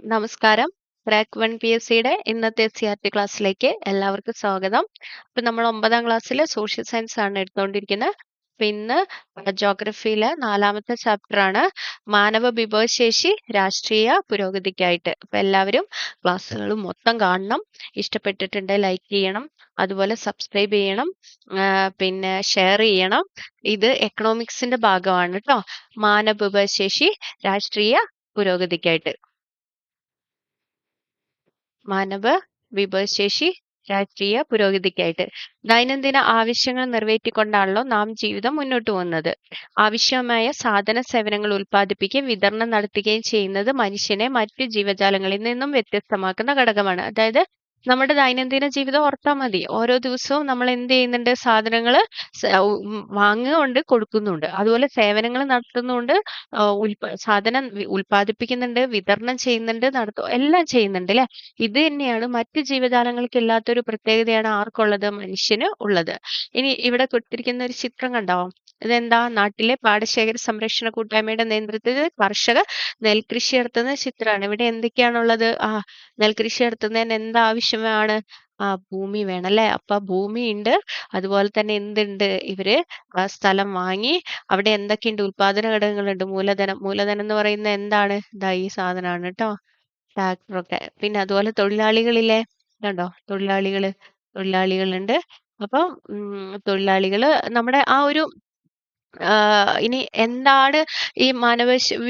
നമസ്കാരം. ക്രാക്ക് 1 PSCയുടെ ഇന്നത്തെ CRT ക്ലാസ്സിലേക്ക് എല്ലാവർക്കും സ്വാഗതം. ഇപ്പം നമ്മൾ 9ാം ക്ലാസ്സിലെ സോഷ്യൽ സയൻസ് ആണ് എടുത്തുകൊണ്ടിരിക്കുന്നത്. അപ്പം ഇന്ന് ജോഗ്രഫിയിലെ 4ാമത്തെ ചാപ്റ്ററാണ് മാനവ വിഭവശേഷി രാഷ്ട്രീയ പുരോഗതിക്കായിട്ട്. അപ്പം എല്ലാവരും ക്ലാസ്സുകൾ മൊത്തം കാണണം. ഇഷ്ടപ്പെട്ടിട്ടുണ്ടെങ്കിൽ ലൈക്ക് ചെയ്യണം, അതുപോലെ സബ്സ്ക്രൈബ് ചെയ്യണം, പിന്നെ ഷെയർ ചെയ്യണം. ഇത് എക്കണോമിക്സിന്റെ ഭാഗമാണ് കേട്ടോ. മാനവ വിഭവശേഷി രാഷ്ട്രീയ പുരോഗതിക്കായിട്ട്. മാനവ വിഭവശേഷി രാഷ്ട്രീയ പുരോഗതിക്കായിട്ട് ദൈനംദിന ആവശ്യങ്ങൾ നിറവേറ്റിക്കൊണ്ടാണല്ലോ നാം ജീവിതം മുന്നോട്ട് പോകുന്നത്. ആവശ്യമായ സാധന സേവനങ്ങൾ ഉൽപ്പാദിപ്പിക്കുകയും വിതരണം നടത്തുകയും ചെയ്യുന്നത് മനുഷ്യനെ മറ്റു ജീവജാലങ്ങളിൽ നിന്നും വ്യത്യസ്തമാക്കുന്ന ഘടകമാണ്. അതായത് നമ്മുടെ ദൈനംദിന ജീവിതം ഓർത്താൽ മതി. ഓരോ ദിവസവും നമ്മൾ എന്ത് ചെയ്യുന്നുണ്ട്? സാധനങ്ങൾ വാങ്ങുന്നുണ്ട്, കൊടുക്കുന്നുണ്ട്. അതുപോലെ സേവനങ്ങൾ നടത്തുന്നുണ്ട്, സാധനം ഉൽപ്പാദിപ്പിക്കുന്നുണ്ട്, വിതരണം ചെയ്യുന്നുണ്ട്, എല്ലാം ചെയ്യുന്നുണ്ട് അല്ലെ. ഇത് തന്നെയാണ് മറ്റ് ജീവജാലങ്ങൾക്ക് ഇല്ലാത്തൊരു പ്രത്യേകതയാണ് ആർക്കുള്ളത്? മനുഷ്യന് ഉള്ളത്. ഇനി ഇവിടെ കൊടുത്തിരിക്കുന്ന ഒരു ചിത്രം കണ്ടോ? ഇതെന്താ? നാട്ടിലെ പാടശേഖര സംരക്ഷണ കൂട്ടായ്മയുടെ നേതൃത്വത്തിൽ കർഷകർ നെൽകൃഷി നടത്തുന്ന ചിത്രമാണ്. ഇവിടെ എന്തൊക്കെയാണുള്ളത്? നെൽകൃഷി നടത്തുന്നതിന് എന്താവശ്യമാണ്? ഭൂമി വേണം അല്ലെ. അപ്പൊ ഭൂമി ഉണ്ട്, അതുപോലെ തന്നെ എന്തുണ്ട്? ഇവര് സ്ഥലം വാങ്ങി അവിടെ എന്തൊക്കെയുണ്ട്? ഉൽപാദന ഘടകങ്ങളുണ്ട്. മൂലധനം എന്ന് പറയുന്നത് എന്താണ്? ഇതാ ഈ സാധനമാണ് കേട്ടോ, ട്രാക്ടറൊക്കെ. പിന്നെ അതുപോലെ തൊഴിലാളികളില്ലേ, കണ്ടോ? തൊഴിലാളികളുണ്ട്. അപ്പം തൊഴിലാളികള് നമ്മുടെ ആ ഒരു ഇനി എന്താണ് ഈ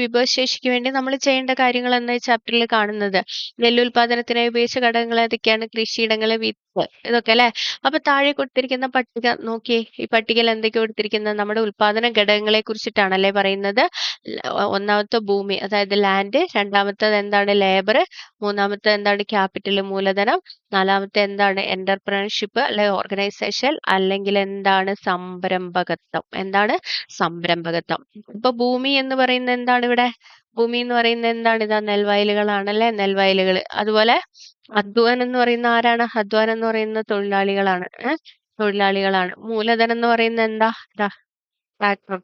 വിഭവശേഷിക്ക് വേണ്ടി നമ്മൾ ചെയ്യേണ്ട കാര്യങ്ങൾ എന്ന ചാപ്റ്ററിൽ കാണുന്നത്? നെല്ലുൽപാദനത്തിനായി ഉപയോഗിച്ച ഘടകങ്ങൾ ഏതൊക്കെയാണ്? കൃഷിയിടങ്ങള്, വിത്ത്, ഇതൊക്കെ അല്ലെ. അപ്പൊ താഴെ കൊടുത്തിരിക്കുന്ന പട്ടിക നോക്കിയേ. ഈ പട്ടികയിൽ എന്തൊക്കെ കൊടുത്തിരിക്കുന്നത്? നമ്മുടെ ഉൽപാദന ഘടകങ്ങളെ കുറിച്ചിട്ടാണല്ലേ പറയുന്നത്. ഒന്നാമത്തെ ഭൂമി, അതായത് ലാൻഡ്. രണ്ടാമത്തത് എന്താണ്? ലേബർ. മൂന്നാമത്തെ എന്താണ്? ക്യാപിറ്റൽ, മൂലധനം. നാലാമത്തെ എന്താണ്? എന്റർപ്രണർഷിപ്പ് അല്ലെ, ഓർഗനൈസേഷൻ, അല്ലെങ്കിൽ എന്താണ്? സംരംഭകത്വം. എന്താണ്? സംരംഭകത്വം. ഇപ്പൊ ഭൂമി എന്ന് പറയുന്നത് എന്താണ്? ഇവിടെ ഭൂമി എന്ന് പറയുന്നത് എന്താണ്? ഇതാ നെൽവയലുകളാണല്ലേ, നെൽവയലുകൾ. അതുപോലെ അധ്വാനം എന്ന് പറയുന്ന ആരാണ്? അധ്വാനം എന്ന് പറയുന്ന തൊഴിലാളികളാണ്. തൊഴിലാളികളാണ്. മൂലധനം എന്ന് പറയുന്നത് എന്താ? ട്രാക്ടർ.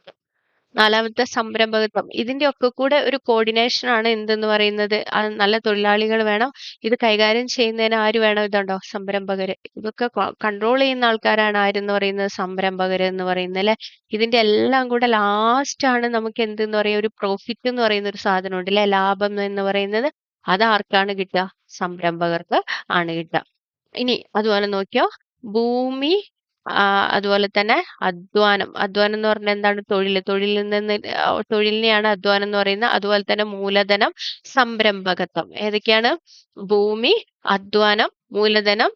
നാലാമത്തെ സംരംഭകത്വം. ഇതിന്റെ ഒക്കെ കൂടെ ഒരു കോർഡിനേഷൻ ആണ് എന്തെന്ന് പറയുന്നത്? നല്ല തൊഴിലാളികൾ വേണം. ഇത് കൈകാര്യം ചെയ്യുന്നതിന് ആര് വേണം? ഇതുണ്ടോ? സംരംഭകര്. ഇതൊക്കെ കൺട്രോൾ ചെയ്യുന്ന ആൾക്കാരാണ് ആരെന്ന് പറയുന്നത്? സംരംഭകര് എന്ന് പറയുന്നത് അല്ലെ. ഇതിന്റെ എല്ലാം കൂടെ ലാസ്റ്റ് ആണ് നമുക്ക് എന്തെന്ന് പറയാ? ഒരു പ്രോഫിറ്റ് എന്ന് പറയുന്ന ഒരു സാധനം ഉണ്ട് അല്ലെ, ലാഭം എന്ന് പറയുന്നത്. അത് ആർക്കാണ് കിട്ടുക? സംരംഭകർക്ക് ആണ് കിട്ടുക. ഇനി അതുപോലെ നോക്കിയോ, ഭൂമി, അതുപോലെ തന്നെ അധ്വാനം എന്ന് പറഞ്ഞാൽ എന്താണ്? തൊഴിലിനെയാണ് അധ്വാനം എന്ന് പറയുന്നത്. അതുപോലെ തന്നെ മൂലധനം, സംരംഭകത്വം. ഏതൊക്കെയാണ്? ഭൂമി, അധ്വാനം, മൂലധനം,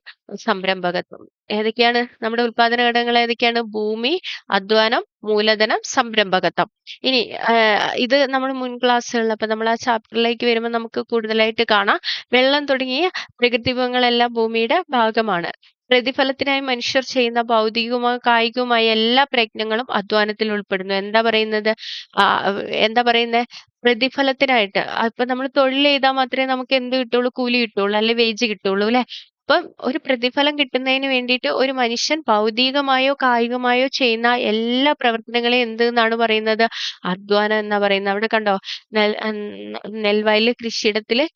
സംരംഭകത്വം. ഏതൊക്കെയാണ് നമ്മുടെ ഉൽപാദന ഘടകങ്ങൾ? ഏതൊക്കെയാണ്? ഭൂമി, അധ്വാനം, മൂലധനം, സംരംഭകത്വം. ഇനി ഇത് നമ്മൾ മുൻ ക്ലാസ്സുകളിൽ, അപ്പൊ നമ്മൾ ആ ചാപ്റ്ററിലേക്ക് വരുമ്പോൾ നമുക്ക് കൂടുതലായിട്ട് കാണാം. വെള്ളം തുടങ്ങിയ പ്രകൃതി വിഭവങ്ങളെല്ലാം ഭൂമിയുടെ ഭാഗമാണ്. പ്രതിഫലത്തിനായി മനുഷ്യർ ചെയ്യുന്ന ഭൗതികവുമായ കായികവുമായ എല്ലാ പ്രയത്നങ്ങളും അധ്വാനത്തിൽ ഉൾപ്പെടുന്നു. എന്താ പറയുന്നത്? പ്രതിഫലത്തിനായിട്ട്. ഇപ്പൊ നമ്മൾ തൊഴിൽ ചെയ്താൽ മാത്രമേ നമുക്ക് എന്ത് കിട്ടുള്ളൂ? കൂലി കിട്ടുള്ളൂ, അല്ലെ വേജ് കിട്ടുള്ളൂ അല്ലെ. അപ്പം ഒരു പ്രതിഫലം കിട്ടുന്നതിന് വേണ്ടിയിട്ട് ഒരു മനുഷ്യൻ ഭൗതികമായോ കായികമായോ ചെയ്യുന്ന എല്ലാ പ്രവർത്തനങ്ങളെയും എന്ത് എന്നാണ് പറയുന്നത്? അധ്വാനം എന്നാ പറയുന്നത്. അവിടെ കണ്ടോ, നെൽവയല് കൃഷിയിടത്തില്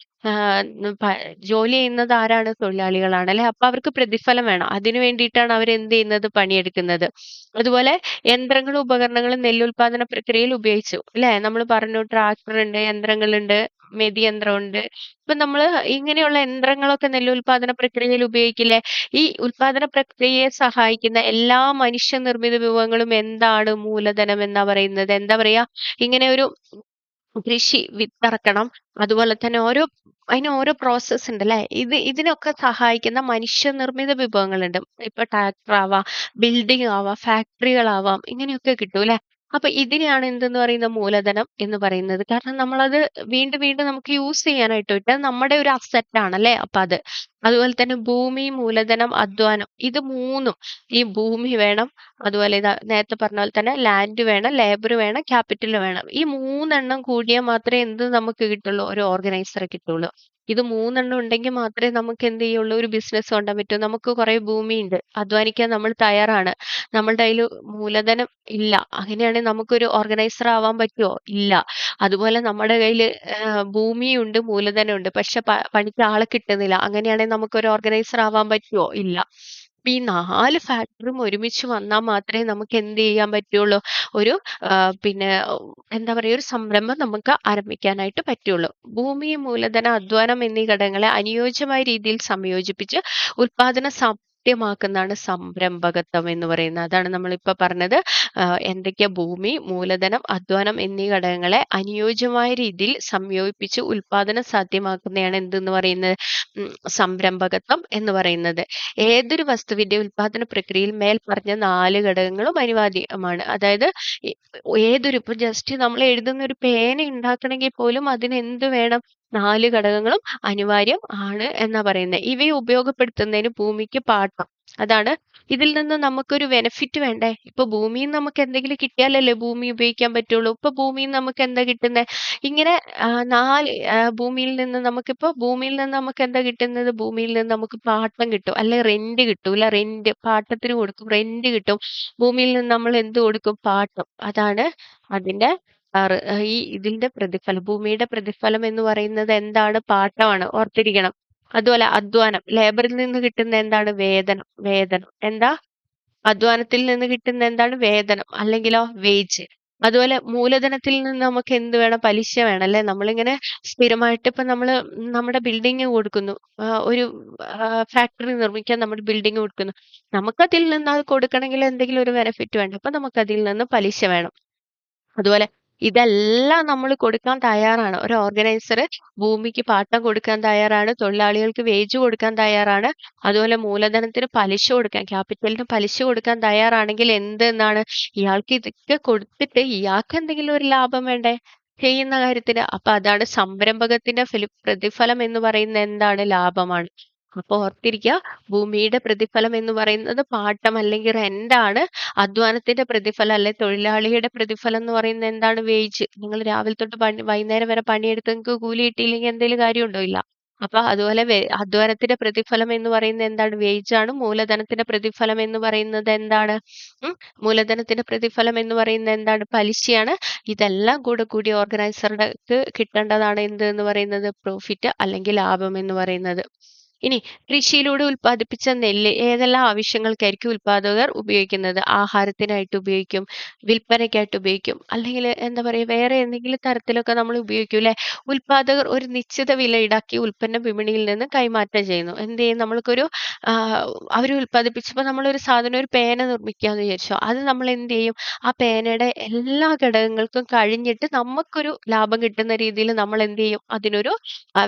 ജോലി ചെയ്യുന്നത് ആരാണ്? തൊഴിലാളികളാണ് അല്ലെ. അപ്പൊ അവർക്ക് പ്രതിഫലം വേണം. അതിനു വേണ്ടിയിട്ടാണ് അവർ എന്ത് ചെയ്യുന്നത്? പണിയെടുക്കുന്നത്. അതുപോലെ യന്ത്രങ്ങളും ഉപകരണങ്ങളും നെല്ലുൽപാദന പ്രക്രിയയിൽ ഉപയോഗിച്ചു അല്ലെ. നമ്മൾ പറഞ്ഞു, ട്രാക്ടർ ഉണ്ട്, യന്ത്രങ്ങളുണ്ട്, മെതിയന്ത്രമുണ്ട്. ഇപ്പൊ നമ്മൾ ഇങ്ങനെയുള്ള യന്ത്രങ്ങളൊക്കെ നെല്ലുൽപാദന പ്രക്രിയയിൽ ഉപയോഗിക്കില്ലേ. ഈ ഉൽപാദന പ്രക്രിയയെ സഹായിക്കുന്ന എല്ലാ മനുഷ്യനിർമ്മിത വിഭവങ്ങളും എന്താണ്? മൂലധനം എന്നാ പറയുന്നത്. എന്താ പറയാ? ഇങ്ങനെ ഒരു കൃഷി, വിത്തിറക്കണം, അതുപോലെ തന്നെ അതിന് ഓരോ പ്രോസസ്സ് ഉണ്ട് അല്ലെ. ഇതിനൊക്കെ സഹായിക്കുന്ന മനുഷ്യനിർമ്മിത വിഭവങ്ങളുണ്ട്. ഇപ്പൊ ട്രാക്ടർ ആവാം, ബിൽഡിംഗ് ആവാം, ഫാക്ടറികളാവാം, ഇങ്ങനെയൊക്കെ കിട്ടും അല്ലെ. അപ്പൊ ഇതിനെയാണ് എന്തെന്ന് പറയുന്നത്? മൂലധനം എന്ന് പറയുന്നത്. കാരണം നമ്മളത് വീണ്ടും വീണ്ടും നമുക്ക് യൂസ് ചെയ്യാനായിട്ട് പറ്റും. അത് നമ്മുടെ ഒരു അസറ്റ് ആണ് അല്ലെ. അപ്പൊ അത് അതുപോലെ തന്നെ ഭൂമി, മൂലധനം, അധ്വാനം ഇത് 3ഉം ഈ ഭൂമി വേണം, അതുപോലെ ഇതാ നേരത്തെ പറഞ്ഞ പോലെ തന്നെ ലാൻഡ് വേണം, ലേബർ വേണം, ക്യാപിറ്റൽ വേണം. ഈ 3 കൂടിയാൽ മാത്രമേ എന്ത് നമുക്ക് കിട്ടുള്ളൂ? ഒരു ഓർഗനൈസറെ കിട്ടുള്ളൂ. ഇത് 3 ഉണ്ടെങ്കിൽ മാത്രമേ നമുക്ക് എന്ത് ചെയ്യുള്ളൂ? ഒരു ബിസിനസ് കൊണ്ടുപോകാൻ പറ്റൂ. നമുക്ക് കുറെ ഭൂമിയുണ്ട്, അധ്വാനിക്കാൻ നമ്മൾ തയ്യാറാണ്. നമ്മളുടെ കയ്യിൽ മൂലധനം ഇല്ല. അങ്ങനെയാണെങ്കിൽ നമുക്കൊരു ഓർഗനൈസർ ആവാൻ പറ്റുമോ? ഇല്ല. അതുപോലെ നമ്മുടെ കയ്യിൽ ഭൂമിയുണ്ട്, മൂലധനമുണ്ട്. പക്ഷെ പണിക്ക് ആളെ കിട്ടുന്നില്ല. അങ്ങനെയാണെങ്കിൽ നമുക്കൊരു ഓർഗനൈസർ ആവാൻ പറ്റുമോ? ഇല്ല. അപ്പൊ ഈ 4 ഫാക്ടറും ഒരുമിച്ച് വന്നാൽ മാത്രമേ നമുക്ക് എന്ത് ചെയ്യാൻ പറ്റുള്ളൂ? ഒരു പിന്നെ എന്താ പറയുക, ഒരു സംരംഭം നമുക്ക് ആരംഭിക്കാനായിട്ട് പറ്റുള്ളൂ. ഭൂമി, മൂലധന, അധ്വാനം എന്നീ ഘടകങ്ങളെ അനുയോജ്യമായ രീതിയിൽ സംയോജിപ്പിച്ച് ഉൽപാദനം സാധ്യമാക്കുന്നതാണ് സംരംഭകത്വം എന്ന് പറയുന്നത്. അതാണ് നമ്മളിപ്പോ പറഞ്ഞത്. എന്തൊക്കെയാ? ഭൂമി, മൂലധനം, അധ്വാനം എന്നീ ഘടകങ്ങളെ അനുയോജ്യമായ രീതിയിൽ സംയോജിപ്പിച്ച് ഉൽപാദനം സാധ്യമാക്കുന്നതാണ് എന്തെന്ന് പറയുന്നത്? സംരംഭകത്വം എന്ന് പറയുന്നത്. ഏതൊരു വസ്തുവിന്റെ ഉൽപാദന പ്രക്രിയയിൽ മേൽ പറഞ്ഞ 4 ഘടകങ്ങളും അനിവാര്യമാണ്. അതായത് ഇപ്പൊ ജസ്റ്റ് നമ്മൾ എഴുതുന്ന ഒരു പേന ഉണ്ടാക്കണമെങ്കിൽ പോലും അതിന് എന്ത് വേണം? 4 ഘടകങ്ങളും അനിവാര്യം ആണ് എന്നാ പറയുന്നത്. ഇവയെ ഉപയോഗപ്പെടുത്തുന്നതിന് ഭൂമിക്ക് പാട്ടം, അതാണ് ഇതിൽ നിന്ന് നമുക്കൊരു ബെനിഫിറ്റ് വേണ്ടേ? ഇപ്പൊ ഭൂമിയിൽ നിന്ന് നമുക്ക് എന്തെങ്കിലും കിട്ടിയാലല്ലേ ഭൂമി ഉപയോഗിക്കാൻ പറ്റുള്ളൂ. ഇപ്പൊ ഭൂമിയിൽ നിന്ന് നമുക്ക് എന്താ കിട്ടുന്നത്? ഇങ്ങനെ ഭൂമിയിൽ നിന്ന് നമുക്ക് എന്താ കിട്ടുന്നത്? ഭൂമിയിൽ നിന്ന് നമുക്ക് പാട്ടം കിട്ടും, അല്ലെ റെന്റ് കിട്ടൂല. റെന്റ് പാട്ടത്തിന് കൊടുക്കും, റെന്റ് കിട്ടും. ഭൂമിയിൽ നിന്ന് നമ്മൾ എന്ത് കൊടുക്കും? പാട്ടം. അതാണ് അതിന്റെ ഇതിന്റെ പ്രതിഫലം. ഭൂമിയുടെ പ്രതിഫലം എന്ന് പറയുന്നത് എന്താണ്? പാട്ടമാണ്. ഓർത്തിരിക്കണം. അതുപോലെ അധ്വാനം, ലേബറിൽ നിന്ന് കിട്ടുന്ന എന്താണ്? വേതനം. എന്താ? അധ്വാനത്തിൽ നിന്ന് കിട്ടുന്ന എന്താണ്? വേതനം, അല്ലെങ്കിലോ വേജ്. അതുപോലെ മൂലധനത്തിൽ നിന്ന് നമുക്ക് എന്ത് വേണം? പലിശ വേണം, അല്ലെ? നമ്മളിങ്ങനെ സ്ഥിരമായിട്ട് ഇപ്പൊ നമ്മുടെ ബിൽഡിംഗ് കൊടുക്കുന്നു, ഒരു ഫാക്ടറി നിർമ്മിക്കാൻ നമ്മൾ ബിൽഡിംഗ് കൊടുക്കുന്നു. നമുക്കതിൽ നിന്ന് അത് കൊടുക്കണമെങ്കിൽ എന്തെങ്കിലും ഒരു ബെനിഫിറ്റ് വേണം. അപ്പൊ നമുക്ക് അതിൽ നിന്ന് പലിശ വേണം. അതുപോലെ ഇതെല്ലാം നമ്മൾ കൊടുക്കാൻ തയ്യാറാണ്. ഒരു ഓർഗനൈസർ ഭൂമിക്ക് പാട്ടം കൊടുക്കാൻ തയ്യാറാണ്, തൊഴിലാളികൾക്ക് വേജ് കൊടുക്കാൻ തയ്യാറാണ്. അതുപോലെ മൂലധനത്തിന് പലിശ കൊടുക്കാൻ, ക്യാപിറ്റലിന് പലിശ കൊടുക്കാൻ തയ്യാറാണെങ്കിൽ എന്തെന്നാണ്? ഇയാൾക്ക് ഇതൊക്കെ കൊടുത്തിട്ട് ഇയാൾക്ക് എന്തെങ്കിലും ഒരു ലാഭം വേണ്ടേ ചെയ്യുന്ന കാര്യത്തിന്? അപ്പൊ അതാണ് സംരംഭകത്തിന്റെ പ്രതിഫലം എന്ന് പറയുന്നത്. എന്താണ്? ലാഭമാണ്. അപ്പൊ ഓർത്തിരിക്കുക, ഭൂമിയുടെ പ്രതിഫലം എന്ന് പറയുന്നത് പാട്ടം അല്ലെങ്കിൽ റെന്റാണ്. അധ്വാനത്തിന്റെ പ്രതിഫലം അല്ലെ തൊഴിലാളിയുടെ പ്രതിഫലം എന്ന് പറയുന്നത് എന്താണ്? വേജ്. നിങ്ങൾ രാവിലെ തൊട്ട് വൈകുന്നേരം വരെ പണിയെടുത്ത് നിങ്ങൾക്ക് കൂലി കിട്ടിയില്ലെങ്കിൽ എന്തെങ്കിലും കാര്യമുണ്ടോ? ഇല്ല. അപ്പൊ അതുപോലെ അധ്വാനത്തിന്റെ പ്രതിഫലം എന്ന് പറയുന്നത് എന്താണ്? വേജാണ്. മൂലധനത്തിന്റെ പ്രതിഫലം എന്ന് പറയുന്നത് എന്താണ്? മൂലധനത്തിന്റെ പ്രതിഫലം എന്ന് പറയുന്നത് എന്താണ്? പലിശയാണ്. ഇതെല്ലാം കൂടി ഓർഗനൈസറുടെ കിട്ടേണ്ടതാണ് എന്ത് എന്ന് പറയുന്നത്? പ്രോഫിറ്റ് അല്ലെങ്കിൽ ലാഭം എന്ന് പറയുന്നത്. ഇനി കൃഷിയിലൂടെ ഉൽപ്പാദിപ്പിച്ച നെല്ല് ഏതെല്ലാം ആവശ്യങ്ങൾക്കായിരിക്കും ഉൽപാദകർ ഉപയോഗിക്കുന്നത്? ആഹാരത്തിനായിട്ട് ഉപയോഗിക്കും, വിൽപ്പനയ്ക്കായിട്ട് ഉപയോഗിക്കും, അല്ലെങ്കിൽ എന്താ പറയുക, വേറെ എന്തെങ്കിലും തരത്തിലൊക്കെ നമ്മൾ ഉപയോഗിക്കും, അല്ലെ? ഉൽപാദകർ ഒരു നിശ്ചിത വില ഈടാക്കി ഉൽപ്പന്നം വിപണിയിൽ നിന്ന് കൈമാറ്റം ചെയ്യുന്നു. എന്ത് ചെയ്യും? നമ്മൾക്കൊരു അവർ ഉൽപ്പാദിപ്പിച്ചപ്പോൾ നമ്മളൊരു സാധനം, ഒരു പേന നിർമ്മിക്കാന്ന് വിചാരിച്ചോ, അത് നമ്മൾ എന്ത് ചെയ്യും? ആ പേനയുടെ എല്ലാ ഘടകങ്ങൾക്കും കഴിഞ്ഞിട്ട് നമുക്കൊരു ലാഭം കിട്ടുന്ന രീതിയിൽ നമ്മൾ എന്ത് ചെയ്യും? അതിനൊരു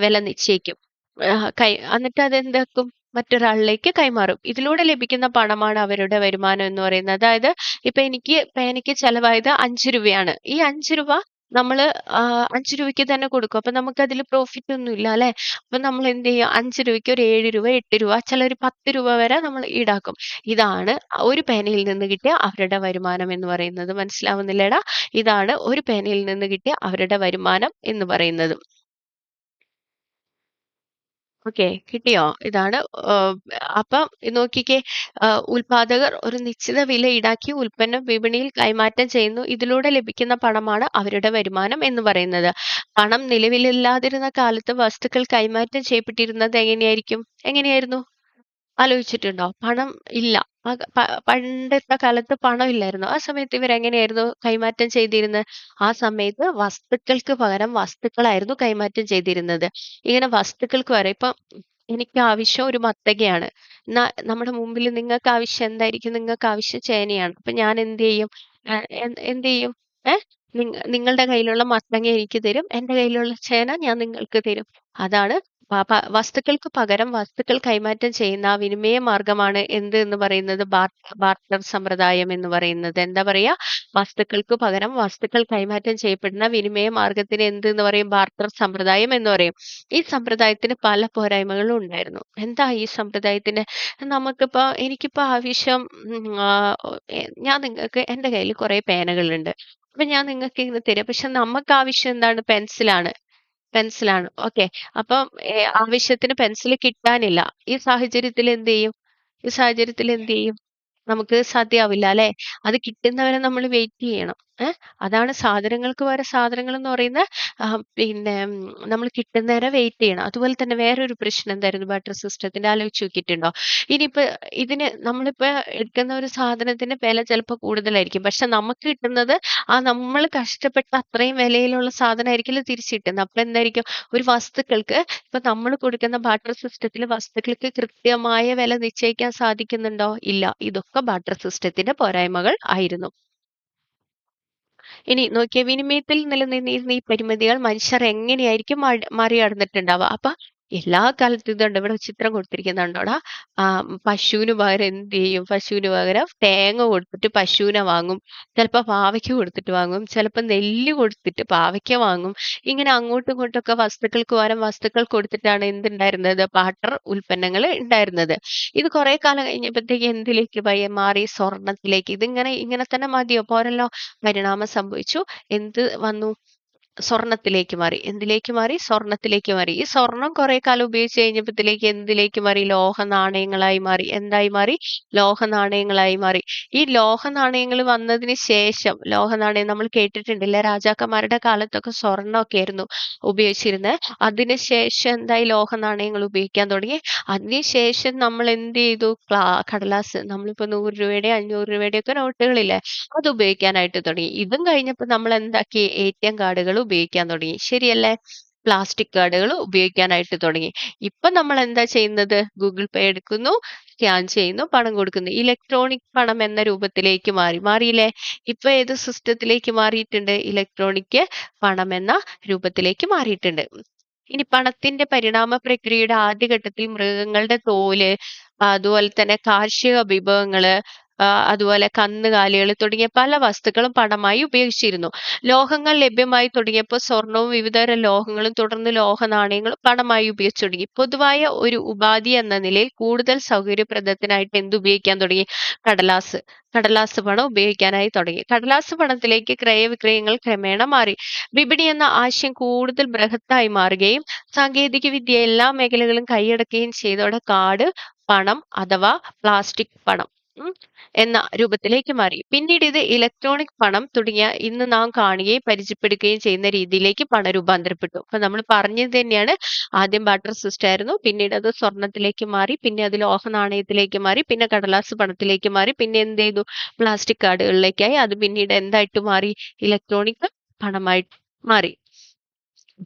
വില നിശ്ചയിക്കും. എന്നിട്ട് അതെന്താക്കും? മറ്റൊരാളിലേക്ക് കൈമാറും. ഇതിലൂടെ ലഭിക്കുന്ന പണമാണ് അവരുടെ വരുമാനം എന്ന് പറയുന്നത്. അതായത് ഇപ്പൊ പേനയ്ക്ക് ചെലവായത് 5 രൂപയാണ്. ഈ 5 രൂപ നമ്മള് 5 രൂപയ്ക്ക് തന്നെ കൊടുക്കും. അപ്പൊ നമുക്ക് അതിൽ പ്രോഫിറ്റ് ഒന്നും ഇല്ല, അല്ലെ? അപ്പൊ നമ്മൾ എന്ത് ചെയ്യും? 5 രൂപയ്ക്ക് ഒരു 7 രൂപ, 8 രൂപ, ചിലർ 10 രൂപ വരെ നമ്മൾ ഈടാക്കും. ഇതാണ് ഒരു പേനയിൽ നിന്ന് കിട്ടിയ അവരുടെ വരുമാനം എന്ന് പറയുന്നത്. മനസ്സിലാവുന്നില്ലേടാ? ഇതാണ് ഒരു പേനയിൽ നിന്ന് കിട്ടിയ അവരുടെ വരുമാനം എന്ന് പറയുന്നത്. ഓക്കെ, കിട്ടിയോ? ഇതാണ്. അപ്പം നോക്കിക്കേ, ഉൽപാദകർ ഒരു നിശ്ചിത വില ഈടാക്കി ഉൽപ്പന്നം വിപണിയിൽ കൈമാറ്റം ചെയ്യുന്നു. ഇതിലൂടെ ലഭിക്കുന്ന പണമാണ് അവരുടെ വരുമാനം എന്ന് പറയുന്നത്. പണം നിലവിലില്ലാതിരുന്ന കാലത്ത് വസ്തുക്കൾ കൈമാറ്റം ചെയ്യപ്പെട്ടിരുന്നത് എങ്ങനെയായിരുന്നു? ആലോചിച്ചിട്ടുണ്ടോ? പണം ഇല്ല. പണ്ടത്തെ കാലത്ത് പണം ഇല്ലായിരുന്നു. ആ സമയത്ത് ഇവരെങ്ങനെയായിരുന്നു കൈമാറ്റം ചെയ്തിരുന്നത്? ആ സമയത്ത് വസ്തുക്കൾക്ക് പകരം വസ്തുക്കളായിരുന്നു കൈമാറ്റം ചെയ്തിരുന്നത്. ഇങ്ങനെ വസ്തുക്കൾക്ക് പകരം ഇപ്പം എനിക്ക് ആവശ്യം ഒരു മത്തങ്ങയാണ്. നമ്മുടെ മുമ്പിൽ നിങ്ങൾക്ക് ആവശ്യം എന്തായിരിക്കും? നിങ്ങൾക്ക് ആവശ്യം ചേനയാണ്. അപ്പൊ ഞാൻ എന്ത് ചെയ്യും? എന്ത് ചെയ്യും? നിങ്ങളുടെ കയ്യിലുള്ള മത്തങ്ങ എനിക്ക് തരും. എന്റെ കയ്യിലുള്ള ചേന ഞാൻ നിങ്ങൾക്ക് തരും. അതാണ് വസ്തുക്കൾക്ക് പകരം വസ്തുക്കൾ കൈമാറ്റം ചെയ്യുന്ന വിനിമയ മാർഗമാണ് എന്ത് എന്ന് പറയുന്നത്? ബാർട്ടർ സമ്പ്രദായം എന്ന് പറയുന്നത്. എന്താ പറയാ? വസ്തുക്കൾക്ക് പകരം വസ്തുക്കൾ കൈമാറ്റം ചെയ്യപ്പെടുന്ന വിനിമയ മാർഗത്തിന് എന്ത് എന്ന് പറയും? ബാർട്ടർ സമ്പ്രദായം എന്ന് പറയും. ഈ സമ്പ്രദായത്തിന് പല പോരായ്മകളും ഉണ്ടായിരുന്നു. എന്താ ഈ സമ്പ്രദായത്തിന്? എനിക്കിപ്പോ ആവശ്യം ഞാൻ നിങ്ങൾക്ക് എന്റെ കയ്യിൽ കുറെ പേനകളുണ്ട്. അപ്പൊ ഞാൻ നിങ്ങൾക്ക് ഇങ്ങനെ തരാം. പക്ഷെ നമുക്ക് ആവശ്യം എന്താണ്? പെൻസിലാണ്. ഓക്കെ. അപ്പം ആവശ്യത്തിന് പെൻസിൽ കിട്ടാനില്ല. ഈ സാഹചര്യത്തിൽ എന്ത് ചെയ്യും? ഈ സാഹചര്യത്തിൽ എന്ത് ചെയ്യും? നമുക്ക് സാധ്യമാവില്ല അല്ലെ? അത് കിട്ടുന്നവരെ നമ്മൾ വെയിറ്റ് ചെയ്യണം. അതാണ് സാധനങ്ങൾക്ക് പകരം സാധനങ്ങൾ എന്ന് പറയുന്ന പിന്നെ നമ്മൾ കിട്ടുന്നവരെ വെയിറ്റ് ചെയ്യണം. അതുപോലെ തന്നെ വേറൊരു പ്രശ്നം എന്തായിരുന്നു ബാട്ടറി സിസ്റ്റത്തിന്റെ? ആലോചിച്ച് നോക്കിയിട്ടുണ്ടോ? ഇനിയിപ്പോ നമ്മളിപ്പോ എടുക്കുന്ന ഒരു സാധനത്തിന്റെ വില ചിലപ്പോൾ കൂടുതലായിരിക്കും. പക്ഷെ നമുക്ക് കിട്ടുന്നത് നമ്മൾ കഷ്ടപ്പെട്ട അത്രയും വിലയിലുള്ള സാധനമായിരിക്കില്ല തിരിച്ചു കിട്ടുന്നത്. അപ്പൊ എന്തായിരിക്കും? ഒരു വസ്തുക്കൾക്ക് ഇപ്പൊ നമ്മൾ കൊടുക്കുന്ന ബാട്ടറി സിസ്റ്റത്തിൽ വസ്തുക്കൾക്ക് കൃത്യമായ വില നിശ്ചയിക്കാൻ സാധിക്കുന്നുണ്ടോ? ഇല്ല. ഇതൊക്കെ ബാട്ടറി സിസ്റ്റത്തിന്റെ പോരായ്മകൾ ആയിരുന്നു. ഇനി നോക്കിയേ, വിനിമയത്തിൽ നിലനിന്നിരുന്ന ഈ പരിമിതികൾ മനുഷ്യർ എങ്ങനെയായിരിക്കും മറികടന്നിട്ടുണ്ടാവുക? അപ്പൊ എല്ലാ കാലത്തും ഇതുണ്ട്. ഇവിടെ ചിത്രം കൊടുത്തിരിക്കുന്നുണ്ടോടാ? പശുവിന് പകരം എന്ത് ചെയ്യും? പശുവിന് പകരം തേങ്ങ കൊടുത്തിട്ട് പശുവിനെ വാങ്ങും. ചിലപ്പോ പാവയ്ക്ക കൊടുത്തിട്ട് വാങ്ങും. ചിലപ്പോ നെല്ല് കൊടുത്തിട്ട് പാവയ്ക്ക വാങ്ങും. ഇങ്ങനെ അങ്ങോട്ടും ഇങ്ങോട്ടൊക്കെ വസ്തുക്കൾക്ക് പകരം വസ്തുക്കൾ കൊടുത്തിട്ടാണ് എന്തുണ്ടായിരുന്നത്? ബാർട്ടർ ഉൽപ്പന്നങ്ങൾ ഉണ്ടായിരുന്നത്. ഇത് കുറെ കാലം കഴിഞ്ഞപ്പോഴത്തേക്ക് എന്തിലേക്ക് മാറി? സ്വർണത്തിലേക്ക്. ഇങ്ങനെ തന്നെ മതിയോ? പോരല്ലോ. പരിണാമം സംഭവിച്ചു. എന്ത് വന്നു? സ്വർണത്തിലേക്ക് മാറി. എന്തിലേക്ക് മാറി? സ്വർണത്തിലേക്ക് മാറി. ഈ സ്വർണം കുറെ കാലം ഉപയോഗിച്ച് കഴിഞ്ഞപ്പോഴത്തേക്ക് എന്തിലേക്ക് മാറി? ലോഹ നാണയങ്ങളായി മാറി. എന്തായി മാറി? ലോഹ നാണയങ്ങളായി മാറി. ഈ ലോഹ നാണയങ്ങൾ വന്നതിന് ശേഷം, ലോഹ നാണയം നമ്മൾ കേട്ടിട്ടുണ്ടല്ലേ, രാജാക്കന്മാരുടെ കാലത്തൊക്കെ സ്വർണ്ണമൊക്കെ ആയിരുന്നു ഉപയോഗിച്ചിരുന്നത്. അതിനുശേഷം എന്തായി? ലോഹ നാണയങ്ങൾ ഉപയോഗിക്കാൻ തുടങ്ങി. അതിനുശേഷം നമ്മൾ എന്ത് ചെയ്തു? കടലാസ്, നമ്മളിപ്പോ 100 രൂപയുടെ 500 രൂപയുടെ ഒക്കെ നോട്ടുകളില്ലേ, അത് ഉപയോഗിക്കാനായിട്ട് തുടങ്ങി. ഇതും കഴിഞ്ഞപ്പോൾ നമ്മൾ എന്താക്കി? ATM കാർഡുകൾ ഉപയോഗിക്കാൻ തുടങ്ങി. ശരിയല്ലേ? പ്ലാസ്റ്റിക് കാർഡുകൾ ഉപയോഗിക്കാനായിട്ട് തുടങ്ങി. ഇപ്പൊ നമ്മൾ എന്താ ചെയ്യുന്നത്? ഗൂഗിൾ പേ എടുക്കുന്നു, സ്കാൻ ചെയ്യുന്നു, പണം കൊടുക്കുന്നു. ഇലക്ട്രോണിക് പണം എന്ന രൂപത്തിലേക്ക് മാറിയില്ലേ? ഇപ്പൊ ഏത് സിസ്റ്റത്തിലേക്ക് മാറിയിട്ടുണ്ട്? ഇലക്ട്രോണിക് പണം എന്ന രൂപത്തിലേക്ക് മാറിയിട്ടുണ്ട്. ഇനി പണത്തിന്റെ പരിണാമ പ്രക്രിയയുടെ ആദ്യഘട്ടത്തിൽ മൃഗങ്ങളുടെ തോല്, അതുപോലെ തന്നെ കാർഷിക വിഭവങ്ങള്, അതുപോലെ കന്നുകാലികൾ തുടങ്ങിയ പല വസ്തുക്കളും പണമായി ഉപയോഗിച്ചിരുന്നു. ലോഹങ്ങൾ ലഭ്യമായി തുടങ്ങിയപ്പോൾ സ്വർണവും വിവിധതരം ലോഹങ്ങളും തുടർന്ന് ലോഹ നാണയങ്ങളും പണമായി ഉപയോഗിച്ചു തുടങ്ങി. പൊതുവായ ഒരു ഉപാധി എന്ന നിലയിൽ കൂടുതൽ സൗകര്യപ്രദത്തിനായിട്ട് ഉപയോഗിക്കാൻ തുടങ്ങി? കടലാസ് പണം ഉപയോഗിക്കാനായി തുടങ്ങി. കടലാസ് പണത്തിലേക്ക് ക്രയവിക്രയങ്ങൾ ക്രമേണ മാറി. വിപണി എന്ന ആശയം കൂടുതൽ ബൃഹത്തായി മാറുകയും സാങ്കേതിക വിദ്യ എല്ലാ മേഖലകളും കൈയടക്കുകയും ചെയ്തോടെ കാർഡ് പണം അഥവാ പ്ലാസ്റ്റിക് പണം എന്ന രൂപത്തിലേക്ക് മാറി. പിന്നീട് ഇത് ഇലക്ട്രോണിക് പണം തുടങ്ങിയ ഇന്ന് നാം കാണുകയും പരിചയപ്പെടുകയും ചെയ്യുന്ന രീതിയിലേക്ക് പണം രൂപാന്തരപ്പെട്ടു. അപ്പൊ നമ്മൾ പറഞ്ഞത് തന്നെയാണ്. ആദ്യം ബാർട്ടർ സിസ്റ്റം ആയിരുന്നു, പിന്നീട് അത് സ്വർണത്തിലേക്ക് മാറി, പിന്നെ അത് ലോഹ നാണയത്തിലേക്ക് മാറി, പിന്നെ കടലാസ് പണത്തിലേക്ക് മാറി, പിന്നെ എന്ത് ചെയ്തു? പ്ലാസ്റ്റിക് കാർഡുകളിലേക്കായി. അത് പിന്നീട് എന്തായിട്ട് മാറി? ഇലക്ട്രോണിക് പണമായിട്ട് മാറി.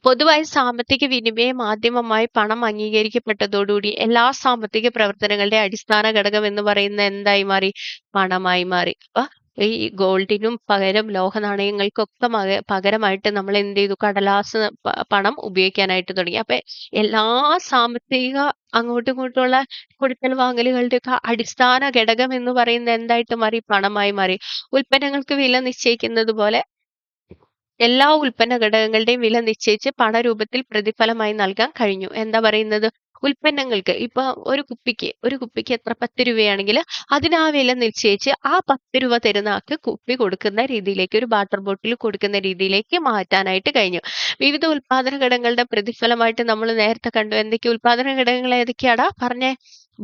പൊതുവായി സാമ്പത്തിക വിനിമയ മാധ്യമമായി പണം അംഗീകരിക്കപ്പെട്ടതോടുകൂടി എല്ലാ സാമ്പത്തിക പ്രവർത്തനങ്ങളുടെ അടിസ്ഥാന ഘടകം എന്ന് പറയുന്ന എന്തായി മാറി? പണമായി മാറി. അപ്പൊ ഈ ഗോൾഡിനും പകരം ലോഹ നാണയങ്ങൾക്കൊക്കെ പകരമായിട്ട് നമ്മൾ എന്ത് ചെയ്തു? കടലാസ് പണം ഉപയോഗിക്കാനായിട്ട് തുടങ്ങി. അപ്പൊ എല്ലാ സാമ്പത്തിക അങ്ങോട്ടും ഇങ്ങോട്ടുമുള്ള കൊടുക്കൽ വാങ്ങലുകളുടെ ഒക്കെ അടിസ്ഥാന ഘടകം എന്ന് പറയുന്നത് എന്തായിട്ട് മാറി? പണമായി മാറി. ഉൽപ്പന്നങ്ങൾക്ക് വില നിശ്ചയിക്കുന്നത് പോലെ എല്ലാ ഉൽപ്പന്ന ഘടകങ്ങളുടെയും വില നിശ്ചയിച്ച് പണരൂപത്തിൽ പ്രതിഫലമായി നൽകാൻ കഴിഞ്ഞു. എന്താ പറയുന്നത്? ഉൽപ്പന്നങ്ങൾക്ക് ഇപ്പൊ ഒരു കുപ്പിക്ക് എത്ര? 10 രൂപയാണെങ്കിൽ അതിന് ആ വില നിശ്ചയിച്ച് ആ 10 രൂപ തരുന്ന ആൾക്ക് കുപ്പി കൊടുക്കുന്ന രീതിയിലേക്ക്, ഒരു വാട്ടർ ബോട്ടിൽ കൊടുക്കുന്ന രീതിയിലേക്ക് മാറ്റാനായിട്ട് കഴിഞ്ഞു. വിവിധ ഉൽപാദന ഘടകങ്ങളുടെ പ്രതിഫലമായിട്ട് നമ്മൾ നേരത്തെ കണ്ടു. എന്തൊക്കെ ഉൽപാദന ഘടകങ്ങൾ ഏതൊക്കെയാടാ പറഞ്ഞേ?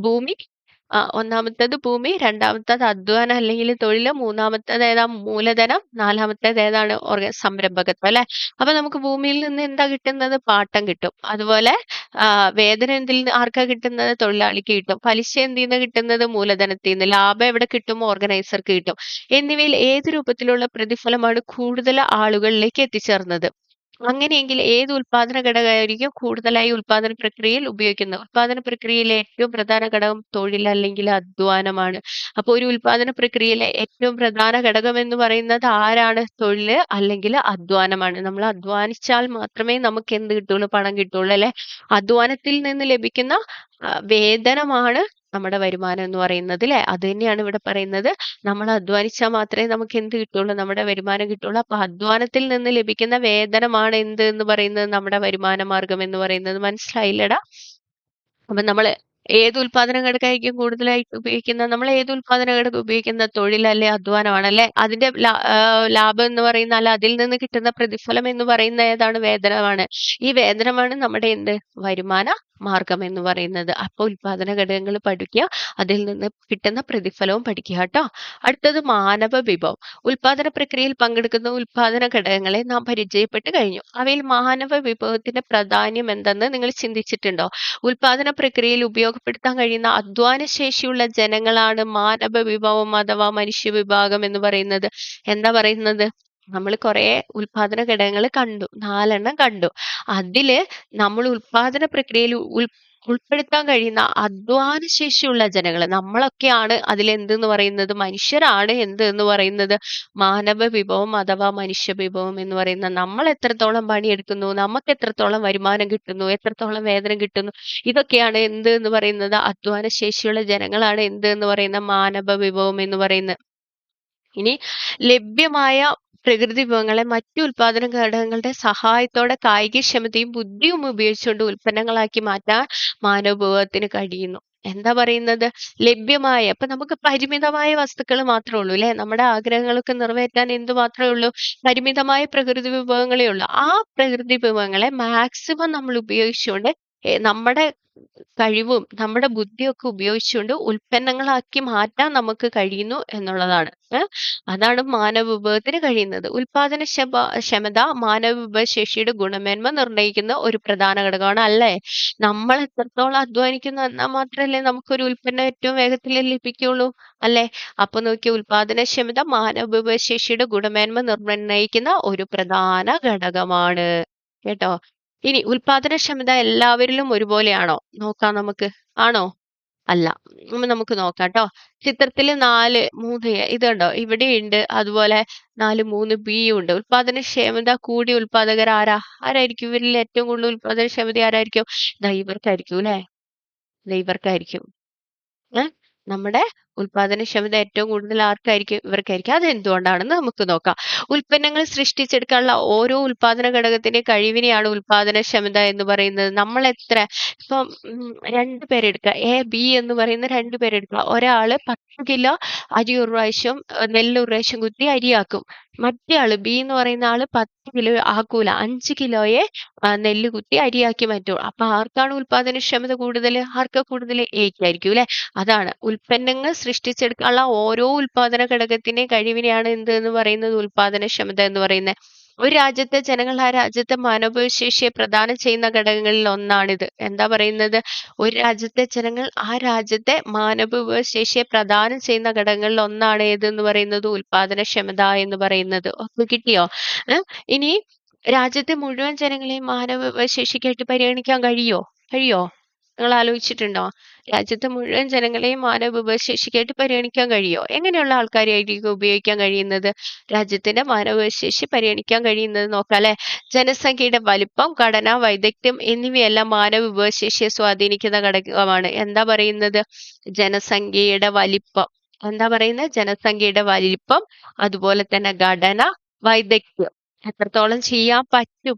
ഭൂമി, ഒന്നാമത്തേത് ഭൂമി, രണ്ടാമത്തേത് അധ്വാനം അല്ലെങ്കിൽ തൊഴില്, മൂന്നാമത്തേത് ഏതാ? മൂലധനം, നാലാമത്തേത് ഏതാണ്? സംരംഭകത്വം അല്ലെ? അപ്പൊ നമുക്ക് ഭൂമിയിൽ നിന്ന് എന്താ കിട്ടുന്നത്? പാട്ടം കിട്ടും. അതുപോലെ വേതനം ആർക്കാ കിട്ടുന്നത്? തൊഴിലാളിക്ക് കിട്ടും. പലിശ എന്തിന്ന് കിട്ടുന്നത്? മൂലധനത്തിൽ നിന്ന്. ലാഭം എവിടെ കിട്ടും? ഓർഗനൈസർക്ക് കിട്ടും. എന്നിവയിൽ ഏത് രൂപത്തിലുള്ള പ്രതിഫലമാണ് കൂടുതൽ ആളുകളിലേക്ക് എത്തിച്ചേർന്നത്? അങ്ങനെയെങ്കിൽ ഏത് ഉൽപാദന ഘടകമായിരിക്കും കൂടുതലായി ഉൽപാദന പ്രക്രിയയിൽ ഉപയോഗിക്കുന്നത്? ഉൽപാദന പ്രക്രിയയിലെ ഏറ്റവും പ്രധാന ഘടകം തൊഴിൽ അല്ലെങ്കിൽ അധ്വാനമാണ്. അപ്പോൾ ഒരു ഉൽപാദന പ്രക്രിയയിലെ ഏറ്റവും പ്രധാന ഘടകം എന്ന് പറയുന്നത് ആരാണ്? തൊഴില് അല്ലെങ്കിൽ അധ്വാനമാണ്. നമ്മൾ അധ്വാനിച്ചാൽ മാത്രമേ നമുക്ക് എന്ത് കിട്ടുള്ളൂ? പണം കിട്ടുള്ളൂ അല്ലെ? അധ്വാനത്തിൽ നിന്ന് ലഭിക്കുന്ന വേതനമാണ് നമ്മുടെ വരുമാനം എന്ന് പറയുന്നത് ല്ലേ? അത് തന്നെയാണ് ഇവിടെ പറയുന്നത്. നമ്മൾ അധ്വാനിച്ചാൽ മാത്രമേ നമുക്ക് എന്ത് കിട്ടുള്ളൂ? നമ്മുടെ വരുമാനം കിട്ടുള്ളൂ. അപ്പൊ അധ്വാനത്തിൽ നിന്ന് ലഭിക്കുന്ന വേതനമാണ് എന്ത് എന്ന് പറയുന്നത്? നമ്മുടെ വരുമാന മാർഗം എന്ന് പറയുന്നത്. മനസ്സിലായില്ലടാ? അപ്പൊ നമ്മള് ഏത് ഉൽപാദന ഘടകമായിരിക്കും കൂടുതലായിട്ട് ഉപയോഗിക്കുന്നത്? നമ്മൾ ഏത് ഉൽപാദന ഘടകം ഉപയോഗിക്കുന്നത്? തൊഴിലല്ലേ? അധ്വാനമാണല്ലേ? അതിന്റെ ലാഭം എന്ന് പറയുന്ന അല്ല അതിൽ നിന്ന് കിട്ടുന്ന പ്രതിഫലം എന്ന് പറയുന്ന ഏതാണ്? വേതനമാണ്. ഈ വേതനമാണ് നമ്മുടെ എന്ത്? വരുമാന മാർഗം എന്ന് പറയുന്നത്. അപ്പൊ ഉൽപാദന ഘടകങ്ങൾ പഠിക്കുക, അതിൽ നിന്ന് കിട്ടുന്ന പ്രതിഫലവും പഠിക്കുക കേട്ടോ. അടുത്തത് മാനവ വിഭവം. ഉൽപാദന പ്രക്രിയയിൽ പങ്കെടുക്കുന്ന ഉൽപാദന ഘടകങ്ങളെ നാം പരിചയപ്പെട്ട് കഴിഞ്ഞു. അവയിൽ മാനവ വിഭവത്തിന്റെ പ്രാധാന്യം എന്തെന്ന് നിങ്ങൾ ചിന്തിച്ചിട്ടുണ്ടോ? ഉൽപാദന പ്രക്രിയയിൽ ഉപയോഗപ്പെടുത്താൻ കഴിയുന്ന അധ്വാന ശേഷിയുള്ള ജനങ്ങളാണ് മാനവ വിഭവം അഥവാ മനുഷ്യ വിഭാഗം എന്ന് പറയുന്നത്. എന്താ പറയുന്നത്? നമ്മൾ കുറെ ഉൽപാദന ഘടകങ്ങൾ കണ്ടു, 4 കണ്ടു. അതില് നമ്മൾ ഉൽപാദന പ്രക്രിയയിൽ ഉൾപ്പെടുത്താൻ കഴിയുന്ന അധ്വാന ശേഷിയുള്ള ജനങ്ങൾ, നമ്മളൊക്കെയാണ് അതിലെന്തെന്ന് പറയുന്നത്? മനുഷ്യരാണ് എന്ത് എന്ന് പറയുന്നത്? മാനവ വിഭവം അഥവാ മനുഷ്യ വിഭവം എന്ന് പറയുന്ന നമ്മൾ എത്രത്തോളം പണിയെടുക്കുന്നു, നമുക്ക് എത്രത്തോളം വരുമാനം കിട്ടുന്നു, എത്രത്തോളം വേതനം കിട്ടുന്നു, ഇതൊക്കെയാണ് എന്ത് എന്ന് പറയുന്നത്? അധ്വാന ശേഷിയുള്ള ജനങ്ങളാണ് എന്ത് എന്ന് പറയുന്ന മാനവ വിഭവം എന്ന് പറയുന്നത്. ഇനി ലഭ്യമായ പ്രകൃതി വിഭവങ്ങളെ മറ്റു ഉൽപാദന ഘടകങ്ങളുടെ സഹായത്തോടെ കായികക്ഷമതയും ബുദ്ധിയും ഉപയോഗിച്ചുകൊണ്ട് ഉൽപ്പന്നങ്ങളാക്കി മാറ്റാൻ മാനവ വിഭവത്തിന് കഴിയുന്നു. എന്താ പറയുന്നത്? ലഭ്യമായ ഇപ്പൊ നമുക്ക് പരിമിതമായ വസ്തുക്കൾ മാത്രമേ ഉള്ളൂ അല്ലെ? നമ്മുടെ ആഗ്രഹങ്ങളൊക്കെ നിറവേറ്റാൻ എന്ത് മാത്രമേ ഉള്ളൂ? പരിമിതമായ പ്രകൃതി വിഭവങ്ങളേ ഉള്ളൂ. ആ പ്രകൃതി വിഭവങ്ങളെ മാക്സിമം നമ്മൾ ഉപയോഗിച്ചുകൊണ്ട് നമ്മുടെ കഴിവും നമ്മുടെ ബുദ്ധിയൊക്കെ ഉപയോഗിച്ചുകൊണ്ട് ഉൽപ്പന്നങ്ങളാക്കി മാറ്റാൻ നമുക്ക് കഴിയുന്നു എന്നുള്ളതാണ്. അതാണ് മാനവ വിഭവത്തിന് കഴിയുന്നത്. ഉൽപാദന ക്ഷമത മാനവ വിഭവശേഷിയുടെ ഗുണമേന്മ നിർണ്ണയിക്കുന്ന ഒരു പ്രധാന ഘടകമാണ് അല്ലേ? നമ്മൾ എത്രത്തോളം അധ്വാനിക്കുന്നു എന്നാൽ മാത്രമല്ലേ നമുക്കൊരു ഉൽപ്പന്നം ഏറ്റവും വേഗത്തിൽ ലഭിക്കുള്ളൂ അല്ലേ? അപ്പൊ നോക്കിയ ഉൽപാദനക്ഷമത മാനവ വിഭവശേഷിയുടെ ഗുണമേന്മ നിർണ്ണയിക്കുന്ന ഒരു പ്രധാന ഘടകമാണ് കേട്ടോ. ഇനി ഉൽപാദനക്ഷമത എല്ലാവരിലും ഒരുപോലെയാണോ? നോക്കാം നമുക്ക്. ആണോ? അല്ല. നമുക്ക് നോക്കാം ട്ടോ. ചിത്രത്തില് 4, 3 ഇത് കണ്ടോ? ഇവിടെയുണ്ട്. അതുപോലെ 4, 3 ബിയും ഉണ്ട്. ഉൽപാദനക്ഷമത കൂടിയ ഉൽപാദകർ ആരാ? ആരായിരിക്കും? ഇവരിൽ ഏറ്റവും കൂടുതൽ ഉൽപാദനക്ഷമത ആരായിരിക്കും? ദാ ഇവർക്കായിരിക്കും ല്ലേ? ദാ ഇവർക്കായിരിക്കും. നമ്മുടെ ഉൽപാദനക്ഷമത ഏറ്റവും കൂടുതൽ ആർക്കായിരിക്കും? ഇവർക്കായിരിക്കും. അതെന്തുകൊണ്ടാണെന്ന് നമുക്ക് നോക്കാം. ഉൽപ്പന്നങ്ങൾ സൃഷ്ടിച്ചെടുക്കാനുള്ള ഓരോ ഉൽപാദന ഘടകത്തിന്റെ കഴിവിനെയാണ് ഉൽപാദനക്ഷമത എന്ന് പറയുന്നത്. നമ്മൾ എത്ര ഇപ്പം 2 പേരെടുക്കുക. എ, ബി എന്ന് പറയുന്ന 2 പേരെടുക്കുക. ഒരാള് 10 കിലോ അരി ഒരു പ്രാവശ്യം നെല്ല് ഒരു പ്രാവശ്യം കുത്തി അരിയാക്കും. മറ്റേ ആള് ബി എന്ന് പറയുന്ന ആള് 10 കിലോ ആക്കൂല. 5 കിലോയെ നെല്ല് കുത്തി അരിയാക്കി മാറ്റുള്ളൂ. അപ്പൊ ആർക്കാണ് ഉൽപാദനക്ഷമത കൂടുതൽ? ആർക്കാ കൂടുതൽ? എക്കായിരിക്കും ല്ലെ? അതാണ് ഉൽപ്പന്നങ്ങൾ സൃഷ്ടിച്ചെടുക്കാനുള്ള ഓരോ ഉൽപാദന ഘടകത്തിന്റെ കഴിവിനെയാണ് എന്ത് എന്ന് പറയുന്നത്? ഉൽപാദനക്ഷമത എന്ന് പറയുന്നത്. ഒരു രാജ്യത്തെ ജനങ്ങൾ ആ രാജ്യത്തെ മാനവശേഷിയെ പ്രദാനം ചെയ്യുന്ന ഘടകങ്ങളിൽ ഒന്നാണിത്. എന്താ പറയുന്നത്? ഒരു രാജ്യത്തെ ജനങ്ങൾ ആ രാജ്യത്തെ മാനവശേഷിയെ പ്രദാനം ചെയ്യുന്ന ഘടകങ്ങളിൽ ഒന്നാണ് ഏതെന്ന് പറയുന്നത്? ഉൽപാദനക്ഷമത എന്ന് പറയുന്നത്. ഓക്കെ, കിട്ടിയോ? ഇനി രാജ്യത്തെ മുഴുവൻ ജനങ്ങളെയും മാനവശേഷിക്കായിട്ട് പരിഗണിക്കാൻ കഴിയോ? കഴിയോ? നിങ്ങൾ ആലോചിച്ചിട്ടുണ്ടോ? രാജ്യത്തെ മുഴുവൻ ജനങ്ങളെയും മാനവവിഭവശേഷിക്കായിട്ട് പരിഗണിക്കാൻ കഴിയോ? എങ്ങനെയുള്ള ആൾക്കാരെയായിരിക്കും ഉപയോഗിക്കാൻ കഴിയുന്നത്? രാജ്യത്തിന്റെ മാനവവിഭവശേഷി പരിഗണിക്കാൻ കഴിയുന്നത് നോക്കാം അല്ലെ? ജനസംഖ്യയുടെ വലിപ്പം, ഘടന, വൈദഗ്ധ്യം എന്നിവയെല്ലാം മാനവവിഭവശേഷിയെ സ്വാധീനിക്കുന്ന ഘടകമാണ്. എന്താ പറയുന്നത്? ജനസംഖ്യയുടെ വലിപ്പം. എന്താ പറയുന്നത്? ജനസംഖ്യയുടെ വലിപ്പം, അതുപോലെ തന്നെ ഘടന, വൈദഗ്ധ്യം, എത്രത്തോളം ചെയ്യാൻ പറ്റും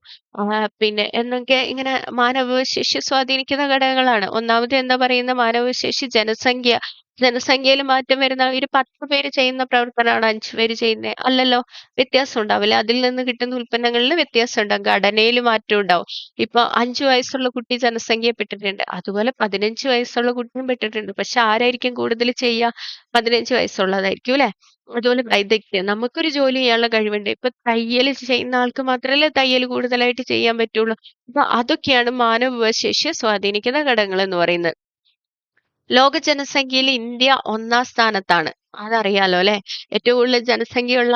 പിന്നെ എന്നൊക്കെ ഇങ്ങനെ മാനവശേഷി സ്വാധീനിക്കുന്ന ഘടകങ്ങളാണ്. ഒന്നാമത് എന്താ പറയുന്ന മാനവശേഷി? ജനസംഖ്യ. ജനസംഖ്യയിൽ മാറ്റം വരുന്ന ഒരു 10 പേര് ചെയ്യുന്ന പ്രവർത്തനമാണ് 5 പേര് ചെയ്യുന്നത് അല്ലല്ലോ? വ്യത്യാസം ഉണ്ടാവില്ലേ? അതിൽ നിന്ന് കിട്ടുന്ന ഉൽപ്പന്നങ്ങളിൽ വ്യത്യാസം ഉണ്ടാവും. ഘടനയിൽ മാറ്റം ഉണ്ടാവും. ഇപ്പൊ 5 വയസ്സുള്ള കുട്ടി ജനസംഖ്യയിൽ പെട്ടിട്ടുണ്ട്. അതുപോലെ 15 വയസ്സുള്ള കുട്ടിയും പെട്ടിട്ടുണ്ട്. പക്ഷെ ആരായിരിക്കും കൂടുതൽ ചെയ്യുക? 15 വയസ്സുള്ളതായിരിക്കും ല്ലെ? അതുപോലെ വൈദഗ്ധ്യം. നമുക്കൊരു ജോലി ചെയ്യാനുള്ള കഴിവുണ്ട്. ഇപ്പൊ തയ്യൽ ചെയ്യുന്ന ആൾക്ക് മാത്രമല്ലേ തയ്യൽ കൂടുതലായിട്ട് ചെയ്യാൻ പറ്റുള്ളൂ. അപ്പൊ അതൊക്കെയാണ് മാനവവിഭവശേഷിയെ സ്വാധീനിക്കുന്ന ഘടകങ്ങൾ എന്ന് പറയുന്നത്. ലോക ജനസംഖ്യയിൽ ഇന്ത്യ ഒന്നാം സ്ഥാനത്താണ്. അതറിയാലോ അല്ലെ? ഏറ്റവും കൂടുതൽ ജനസംഖ്യയുള്ള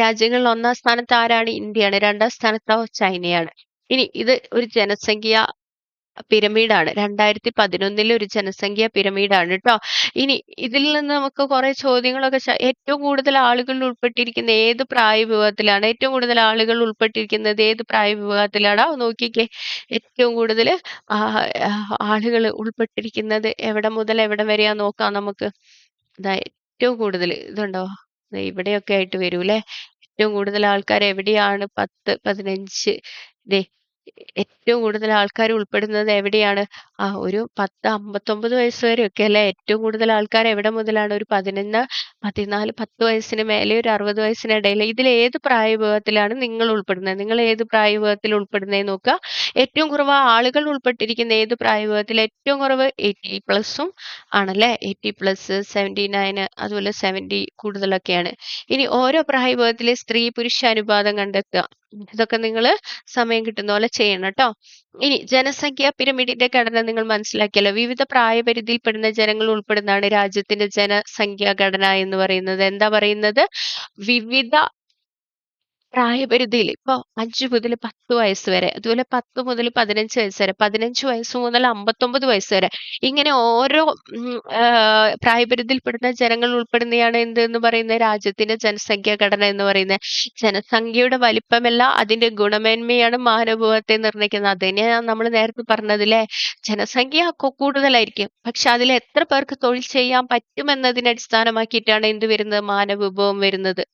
രാജ്യങ്ങളിൽ ഒന്നാം സ്ഥാനത്ത് ആരാണ്? ഇന്ത്യയാണ്. രണ്ടാം സ്ഥാനത്തോ ചൈനയാണ്. ഇനി ഇത് ഒരു ജനസംഖ്യ പിരമീഡാണ്. 2011 ഒരു ജനസംഖ്യ പിരമീഡാണ് ട്ടോ. ഇനി ഇതിൽ നിന്ന് നമുക്ക് കുറെ ചോദ്യങ്ങളൊക്കെ ഏറ്റവും കൂടുതൽ ആളുകൾ ഉൾപ്പെട്ടിരിക്കുന്ന ഏത് പ്രായവിഭാഗത്തിലാണ്? ഏറ്റവും കൂടുതൽ ആളുകൾ ഉൾപ്പെട്ടിരിക്കുന്നത് ഏത് പ്രായവിഭാഗത്തിലാടാ? നോക്കിക്കേ. ഏറ്റവും കൂടുതൽ ആളുകൾ ഉൾപ്പെട്ടിരിക്കുന്നത് എവിടെ മുതൽ എവിടെ വരെയാ നോക്കാം നമുക്ക്. ദാ ഏറ്റവും കൂടുതൽ ഇതുണ്ടോ? ദേ ഇവിടെയൊക്കെ ആയിട്ട് വരൂല്ലേ? ഏറ്റവും കൂടുതൽ ആൾക്കാർ എവിടെയാണ്? 10, 15 ദേ ഏറ്റവും കൂടുതൽ ആൾക്കാർ ഉൾപ്പെടുന്നത് എവിടെയാണ്? ഒരു 10, 59 വയസ്സ് വരെയൊക്കെ അല്ലേ? ഏറ്റവും കൂടുതൽ ആൾക്കാർ എവിടെ മുതലാണ്? ഒരു 11, 14, 10 വയസ്സിന് മേലെ ഒരു 60 വയസ്സിനിടയിൽ. ഇതിൽ ഏത് പ്രായവിഭാഗത്തിലാണ് നിങ്ങൾ ഉൾപ്പെടുന്നത്? നിങ്ങൾ ഏത് പ്രായവിഭാഗത്തിൽ ഉൾപ്പെടുന്നതെന്ന് നോക്കുക. ഏറ്റവും കുറവ് ആളുകൾ ഉൾപ്പെട്ടിരിക്കുന്ന ഏത് പ്രായവിഭാഗത്തിൽ? ഏറ്റവും കുറവ് 80+ ആണല്ലേ? 80+, 79, അതുപോലെ 70 കൂടുതലൊക്കെയാണ്. ഇനി ഓരോ പ്രായവിഭാഗത്തിലെ സ്ത്രീ പുരുഷ അനുപാതം കണ്ടെത്തുക. ഇതൊക്കെ നിങ്ങൾ സമയം കിട്ടുന്ന പോലെ ചെയ്യണം ട്ടോ. ഇനി ജനസംഖ്യാ പിരമിഡിന്റെ ഘടന നിങ്ങൾ മനസ്സിലാക്കിയല്ലോ. വിവിധ പ്രായപരിധിയിൽപ്പെടുന്ന ജനങ്ങൾ ഉൾപ്പെടുന്നതാണ് രാജ്യത്തിന്റെ ജനസംഖ്യാ ഘടന എന്ന് പറയുന്നത്. എന്താ പറയുന്നത്? വിവിധ പ്രായപരിധിയിൽ ഇപ്പൊ 5 മുതൽ 10 വയസ്സ് വരെ, അതുപോലെ 10 മുതൽ 15 വയസ്സ് വരെ, 15 വയസ്സ് മുതൽ 59 വയസ്സ് വരെ, ഇങ്ങനെ ഓരോ പ്രായപരിധിയിൽപ്പെടുന്ന ജനങ്ങൾ ഉൾപ്പെടുന്നതാണ് എന്ത് എന്ന് പറയുന്നത്? രാജ്യത്തിന്റെ ജനസംഖ്യാ ഘടന എന്ന് പറയുന്നത്. ജനസംഖ്യയുടെ വലിപ്പമല്ല അതിന്റെ ഗുണമേന്മയാണ് മാനവവിഭവത്തെ നിർണ്ണയിക്കുന്നത്. അത് തന്നെയാണ് നമ്മൾ നേരത്തെ പറഞ്ഞത് ല്ലേ? ജനസംഖ്യ കൂടുതലായിരിക്കും, പക്ഷെ അതിൽ എത്ര പേർക്ക് തൊഴിൽ ചെയ്യാൻ പറ്റുമെന്നതിനെ അടിസ്ഥാനമാക്കിയിട്ടാണ് എന്ത് വരുന്നത്? മാനവവിഭവം വരുന്നത്.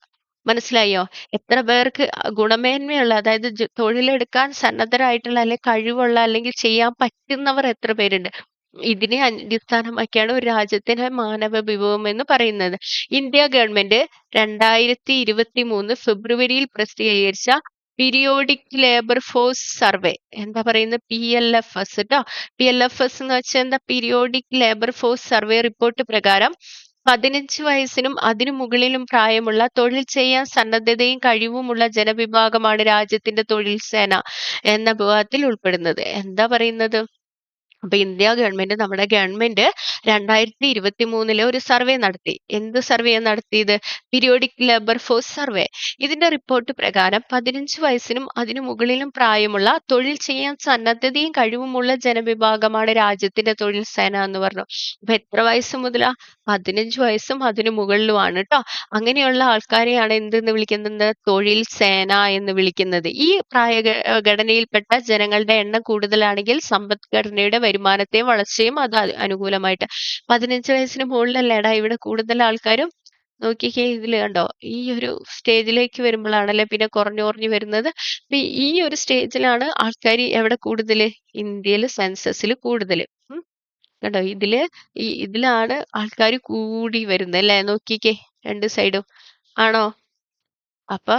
മനസ്സിലായോ? എത്ര പേർക്ക് ഗുണമേന്മയുള്ള, അതായത് തൊഴിലെടുക്കാൻ സന്നദ്ധരായിട്ടുള്ള, അല്ലെങ്കിൽ കഴിവുള്ള, അല്ലെങ്കിൽ ചെയ്യാൻ പറ്റുന്നവർ എത്ര പേരുണ്ട്? ഇതിനെ അടിസ്ഥാനമാക്കിയാണ് ഒരു രാജ്യത്തിന്റെ മാനവ വിഭവം എന്ന് പറയുന്നത്. ഇന്ത്യ ഗവൺമെന്റ് 2023 ഫെബ്രുവരിയിൽ പ്രസിദ്ധീകരിച്ച പീരിയോഡിക് ലേബർ ഫോഴ്സ് സർവേ, എന്താ പറയുന്നത്? PLFS ട്ടോ. PLFS എന്ന് വെച്ചാൽ എന്താ? Periodic labour force survey report പ്രകാരം 15 വയസ്സിനും അതിനു മുകളിലും പ്രായമുള്ള, തൊഴിൽ ചെയ്യാൻ സന്നദ്ധതയും കഴിവുമുള്ള ജനവിഭാഗമാണ് രാജ്യത്തിന്റെ തൊഴിൽ സേന എന്ന വിഭാഗത്തിൽ ഉൾപ്പെടുന്നത്. എന്താ പറയുന്നത്? അപ്പൊ ഇന്ത്യ ഗവൺമെന്റ്, നമ്മുടെ ഗവൺമെന്റ് 2023 ഒരു സർവേ നടത്തി. എന്ത് സർവേ നടത്തിയത്? Periodic labour force survey. ഇതിന്റെ റിപ്പോർട്ട് പ്രകാരം 15 വയസ്സിനും അതിനു മുകളിലും പ്രായമുള്ള, തൊഴിൽ ചെയ്യാൻ സന്നദ്ധതയും കഴിവുമുള്ള ജനവിഭാഗമാണ് രാജ്യത്തിന്റെ തൊഴിൽ സേന എന്ന് പറഞ്ഞു. അപ്പൊ എത്ര വയസ്സ് മുതലാ? 15 വയസ്സും അതിനു മുകളിലുമാണ് ട്ടോ. അങ്ങനെയുള്ള ആൾക്കാരെയാണ് എന്തെന്ന് വിളിക്കുന്നത്? തൊഴിൽ സേന എന്ന് വിളിക്കുന്നത്. ഈ ഘടനയിൽപ്പെട്ട ജനങ്ങളുടെ എണ്ണം കൂടുതലാണെങ്കിൽ സമ്പദ്ഘടനയുടെ വരുമാനത്തെയും വളർച്ചയും അത് അനുകൂലമായിട്ട്. 15 വയസ്സിന് മുകളിലല്ലേടാ ഇവിടെ കൂടുതൽ ആൾക്കാരും. നോക്കിക്കേ, ഇതിൽ കണ്ടോ? ഈ ഒരു സ്റ്റേജിലേക്ക് വരുമ്പോഴാണല്ലേ പിന്നെ കുറഞ്ഞു കുറഞ്ഞു വരുന്നത്. അപ്പൊ ഈ ഒരു സ്റ്റേജിലാണ് ആൾക്കാർ എവിടെ കൂടുതല്? ഇന്ത്യയിൽ സെൻസസിൽ കൂടുതല്. കണ്ടോ? ഇതിലാണ് ആൾക്കാർ കൂടി വരുന്നത് അല്ലേ? നോക്കിക്കേ, രണ്ട് സൈഡും. ആണോ? അപ്പൊ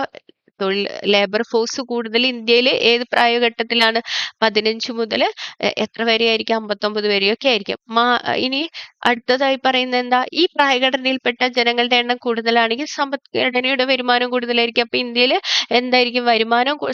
ലേബർ ഫോഴ്സ് കൂടുതൽ ഇന്ത്യയിൽ ഏത് പ്രായഘട്ടത്തിലാണ്? 15 മുതൽ എത്ര വരെയായിരിക്കും? 59 വരെയൊക്കെ ആയിരിക്കും. ഇനി അടുത്തതായി പറയുന്നത് എന്താ? ഈ പ്രായഘടനയിൽപ്പെട്ട ജനങ്ങളുടെ എണ്ണം കൂടുതലാണെങ്കിൽ സമ്പദ്ഘടനയുടെ വരുമാനം കൂടുതലായിരിക്കും. അപ്പൊ ഇന്ത്യയിൽ എന്തായിരിക്കും?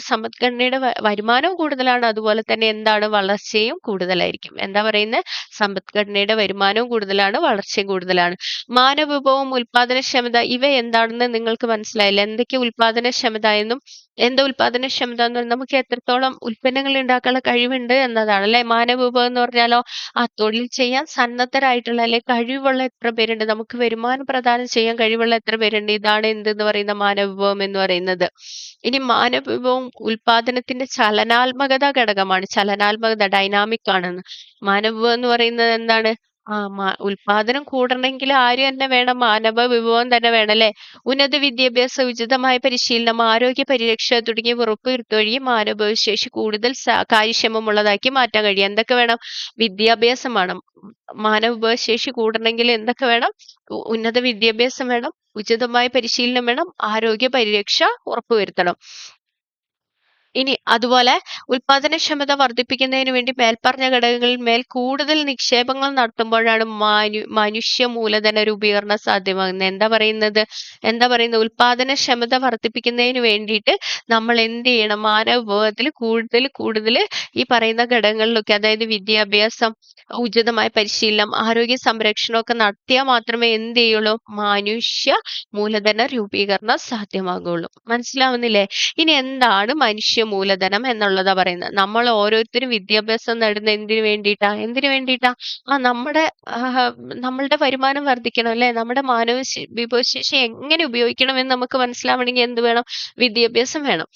സമ്പദ്ഘടനയുടെ വരുമാനവും കൂടുതലാണ്, അതുപോലെ തന്നെ എന്താണ്? വളർച്ചയും കൂടുതലായിരിക്കും. എന്താ പറയുന്നത്? സമ്പദ്ഘടനയുടെ വരുമാനവും കൂടുതലാണ്, വളർച്ചയും കൂടുതലാണ്. മാനവവിഭവം, ഉൽപാദനക്ഷമത, ഇവ എന്താണെന്ന് നിങ്ങൾക്ക് മനസ്സിലായില്ല? എന്തൊക്കെ ഉൽപാദനക്ഷമത എന്നും എന്താ ഉൽപാദനക്ഷമത എന്ന് പറഞ്ഞാൽ നമുക്ക് എത്രത്തോളം ഉൽപ്പന്നങ്ങൾ ഉണ്ടാക്കാനുള്ള കഴിവുണ്ട് എന്നതാണ് അല്ലെ? മാനവവിഭവം എന്ന് പറഞ്ഞാലോ, തൊഴിൽ ചെയ്യാൻ സന്നദ്ധരായിട്ടുള്ള, അല്ലെ കഴിവുള്ള എത്ര പേരുണ്ട്? നമുക്ക് വരുമാനം പ്രദാനം ചെയ്യാൻ കഴിവുള്ള എത്ര പേരുണ്ട്? ഇതാണ് എന്തെന്ന് പറയുന്ന മാനവവിഭവം എന്ന് പറയുന്നത്. ഇനി മാനവവിഭവം ഉൽപാദനത്തിന്റെ ചലനാത്മകത ഘടകമാണ്. ചലനാത്മകത, ഡൈനാമിക് ആണെന്ന്. മാനവവിഭവം എന്ന് പറയുന്നത് എന്താണ്? ഉൽപാദനം കൂടണമെങ്കിൽ ആര് തന്നെ വേണം? മാനവ വിഭവം തന്നെ വേണം അല്ലെ? ഉന്നത വിദ്യാഭ്യാസം, ഉചിതമായ പരിശീലനം, ആരോഗ്യ പരിരക്ഷ തുടങ്ങിയവ ഉറപ്പുവരുത്തുക വഴി മാനവശേഷി കൂടുതൽ കാര്യക്ഷമമുള്ളതാക്കി മാറ്റാൻ കഴിയും. എന്തൊക്കെ വേണം? വിദ്യാഭ്യാസം വേണം. മാനവശേഷി കൂടണമെങ്കിൽ എന്തൊക്കെ വേണം? ഉന്നത വിദ്യാഭ്യാസം വേണം, ഉചിതമായ പരിശീലനം വേണം, ആരോഗ്യ പരിരക്ഷ ഉറപ്പുവരുത്തണം. ഇനി അതുപോലെ ഉൽപാദനക്ഷമത വർദ്ധിപ്പിക്കുന്നതിന് വേണ്ടി മേൽപ്പറഞ്ഞ ഘടകങ്ങളിൽ മേൽ കൂടുതൽ നിക്ഷേപങ്ങൾ നടത്തുമ്പോഴാണ് മനുഷ്യ മൂലധന രൂപീകരണം സാധ്യമാകുന്നത്. എന്താ പറയുന്നത് ഉൽപാദനക്ഷമത വർദ്ധിപ്പിക്കുന്നതിന് വേണ്ടിയിട്ട് നമ്മൾ എന്ത് ചെയ്യണം? മാനവ വിഭവത്തിൽ കൂടുതൽ കൂടുതൽ ഈ പറയുന്ന ഘടകങ്ങളിലൊക്കെ, അതായത് വിദ്യാഭ്യാസം, ഉചിതമായ പരിശീലനം, ആരോഗ്യ സംരക്ഷണമൊക്കെ നടത്തിയാൽ മാത്രമേ എന്ത് ചെയ്യുള്ളൂ? മനുഷ്യ മൂലധന രൂപീകരണം സാധ്യമാകുള്ളൂ. മനസ്സിലാവുന്നില്ലേ? ഇനി എന്താണ് മനുഷ്യ മൂലധനം എന്നുള്ളതാ പറയുന്നത്. നമ്മൾ ഓരോരുത്തരും വിദ്യാഭ്യാസം നേടുന്ന എന്തിനു വേണ്ടിയിട്ടാ? നമ്മളുടെ വരുമാനം വർദ്ധിക്കണം അല്ലെ? നമ്മുടെ വിഭവശേഷി എങ്ങനെ ഉപയോഗിക്കണമെന്ന് നമുക്ക് മനസ്സിലാവണമെങ്കിൽ എന്ത് വേണം? വിദ്യാഭ്യാസം വേണം.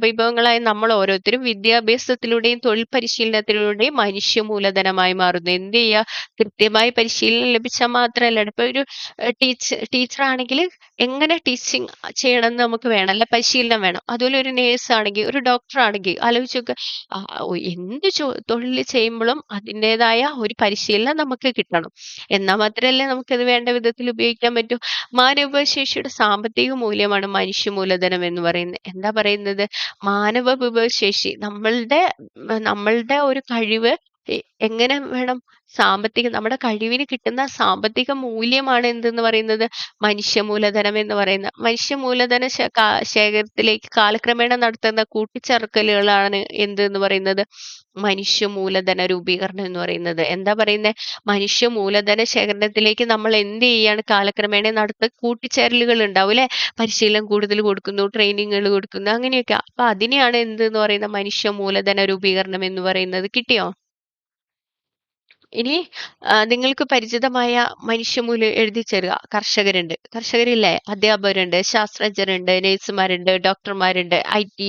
വിഭവങ്ങളായ നമ്മൾ ഓരോരുത്തരും വിദ്യാഭ്യാസത്തിലൂടെയും തൊഴിൽ പരിശീലനത്തിലൂടെയും മനുഷ്യ മൂലധനമായി മാറുന്നു. എന്ത് ചെയ്യുക? കൃത്യമായി പരിശീലനം ലഭിച്ചാൽ മാത്രമല്ല, ഇപ്പൊ ഒരു ടീച്ചർ ആണെങ്കിൽ എങ്ങനെ ടീച്ചിങ് ചെയ്യണമെന്ന് നമുക്ക് വേണം അല്ലെ? പരിശീലനം വേണം. അതുപോലെ ഒരു നേഴ്സ് ആണെങ്കിൽ, ഒരു ഡോക്ടർ ആണെങ്കിൽ ആലോചിച്ച് നോക്ക്. എന്ത് തൊഴിൽ ചെയ്യുമ്പോഴും അതിൻ്റെതായ ഒരു പരിശീലനം നമുക്ക് കിട്ടണം. എന്നാൽ മാത്രമല്ലേ നമുക്കത് വേണ്ട വിധത്തിൽ ഉപയോഗിക്കാൻ പറ്റൂ. മാനവവിഭവശേഷിയുടെ സാമ്പത്തിക മൂല്യമാണ് മനുഷ്യ മൂലധനം എന്ന് പറയുന്നത്. എന്താ പറയുന്നത്? മാനവ വിഭവശേഷി, നമ്മളുടെ ഒരു കഴിവ് എങ്ങനെ വേണം? നമ്മുടെ കഴിവിന് കിട്ടുന്ന സാമ്പത്തിക മൂല്യമാണ് എന്തെന്ന് പറയുന്നത്? മനുഷ്യ മൂലധനം എന്ന് പറയുന്നത്. മനുഷ്യ മൂലധന ശേഖരത്തിലേക്ക് കാലക്രമേണ നടത്തുന്ന കൂട്ടിച്ചേർക്കലുകളാണ് എന്തെന്ന് പറയുന്നത്? മനുഷ്യ മൂലധന രൂപീകരണം എന്ന് പറയുന്നത്. എന്താ പറയുന്നത്? മനുഷ്യ മൂലധന ശേഖരണത്തിലേക്ക് നമ്മൾ എന്ത് ചെയ്യാണ്? കാലക്രമേണ കൂട്ടിച്ചേരലുകൾ ഉണ്ടാവും അല്ലെ? പരിശീലനം കൂടുതൽ കൊടുക്കുന്നു, ട്രെയിനിങ്ങുകൾ കൊടുക്കുന്നു, അങ്ങനെയൊക്കെ. അപ്പൊ അതിനെയാണ് എന്തെന്ന് പറയുന്നത്? മനുഷ്യ മൂലധന രൂപീകരണം എന്ന് പറയുന്നത്. കിട്ടിയോ? ഇനി നിങ്ങൾക്ക് പരിചിതമായ മനുഷ്യമൂല്യം എഴുതി ചേരുക. കർഷകരില്ലേ? അധ്യാപകരുണ്ട്, ശാസ്ത്രജ്ഞരുണ്ട്, നഴ്സുമാരുണ്ട്, ഡോക്ടർമാരുണ്ട്, IT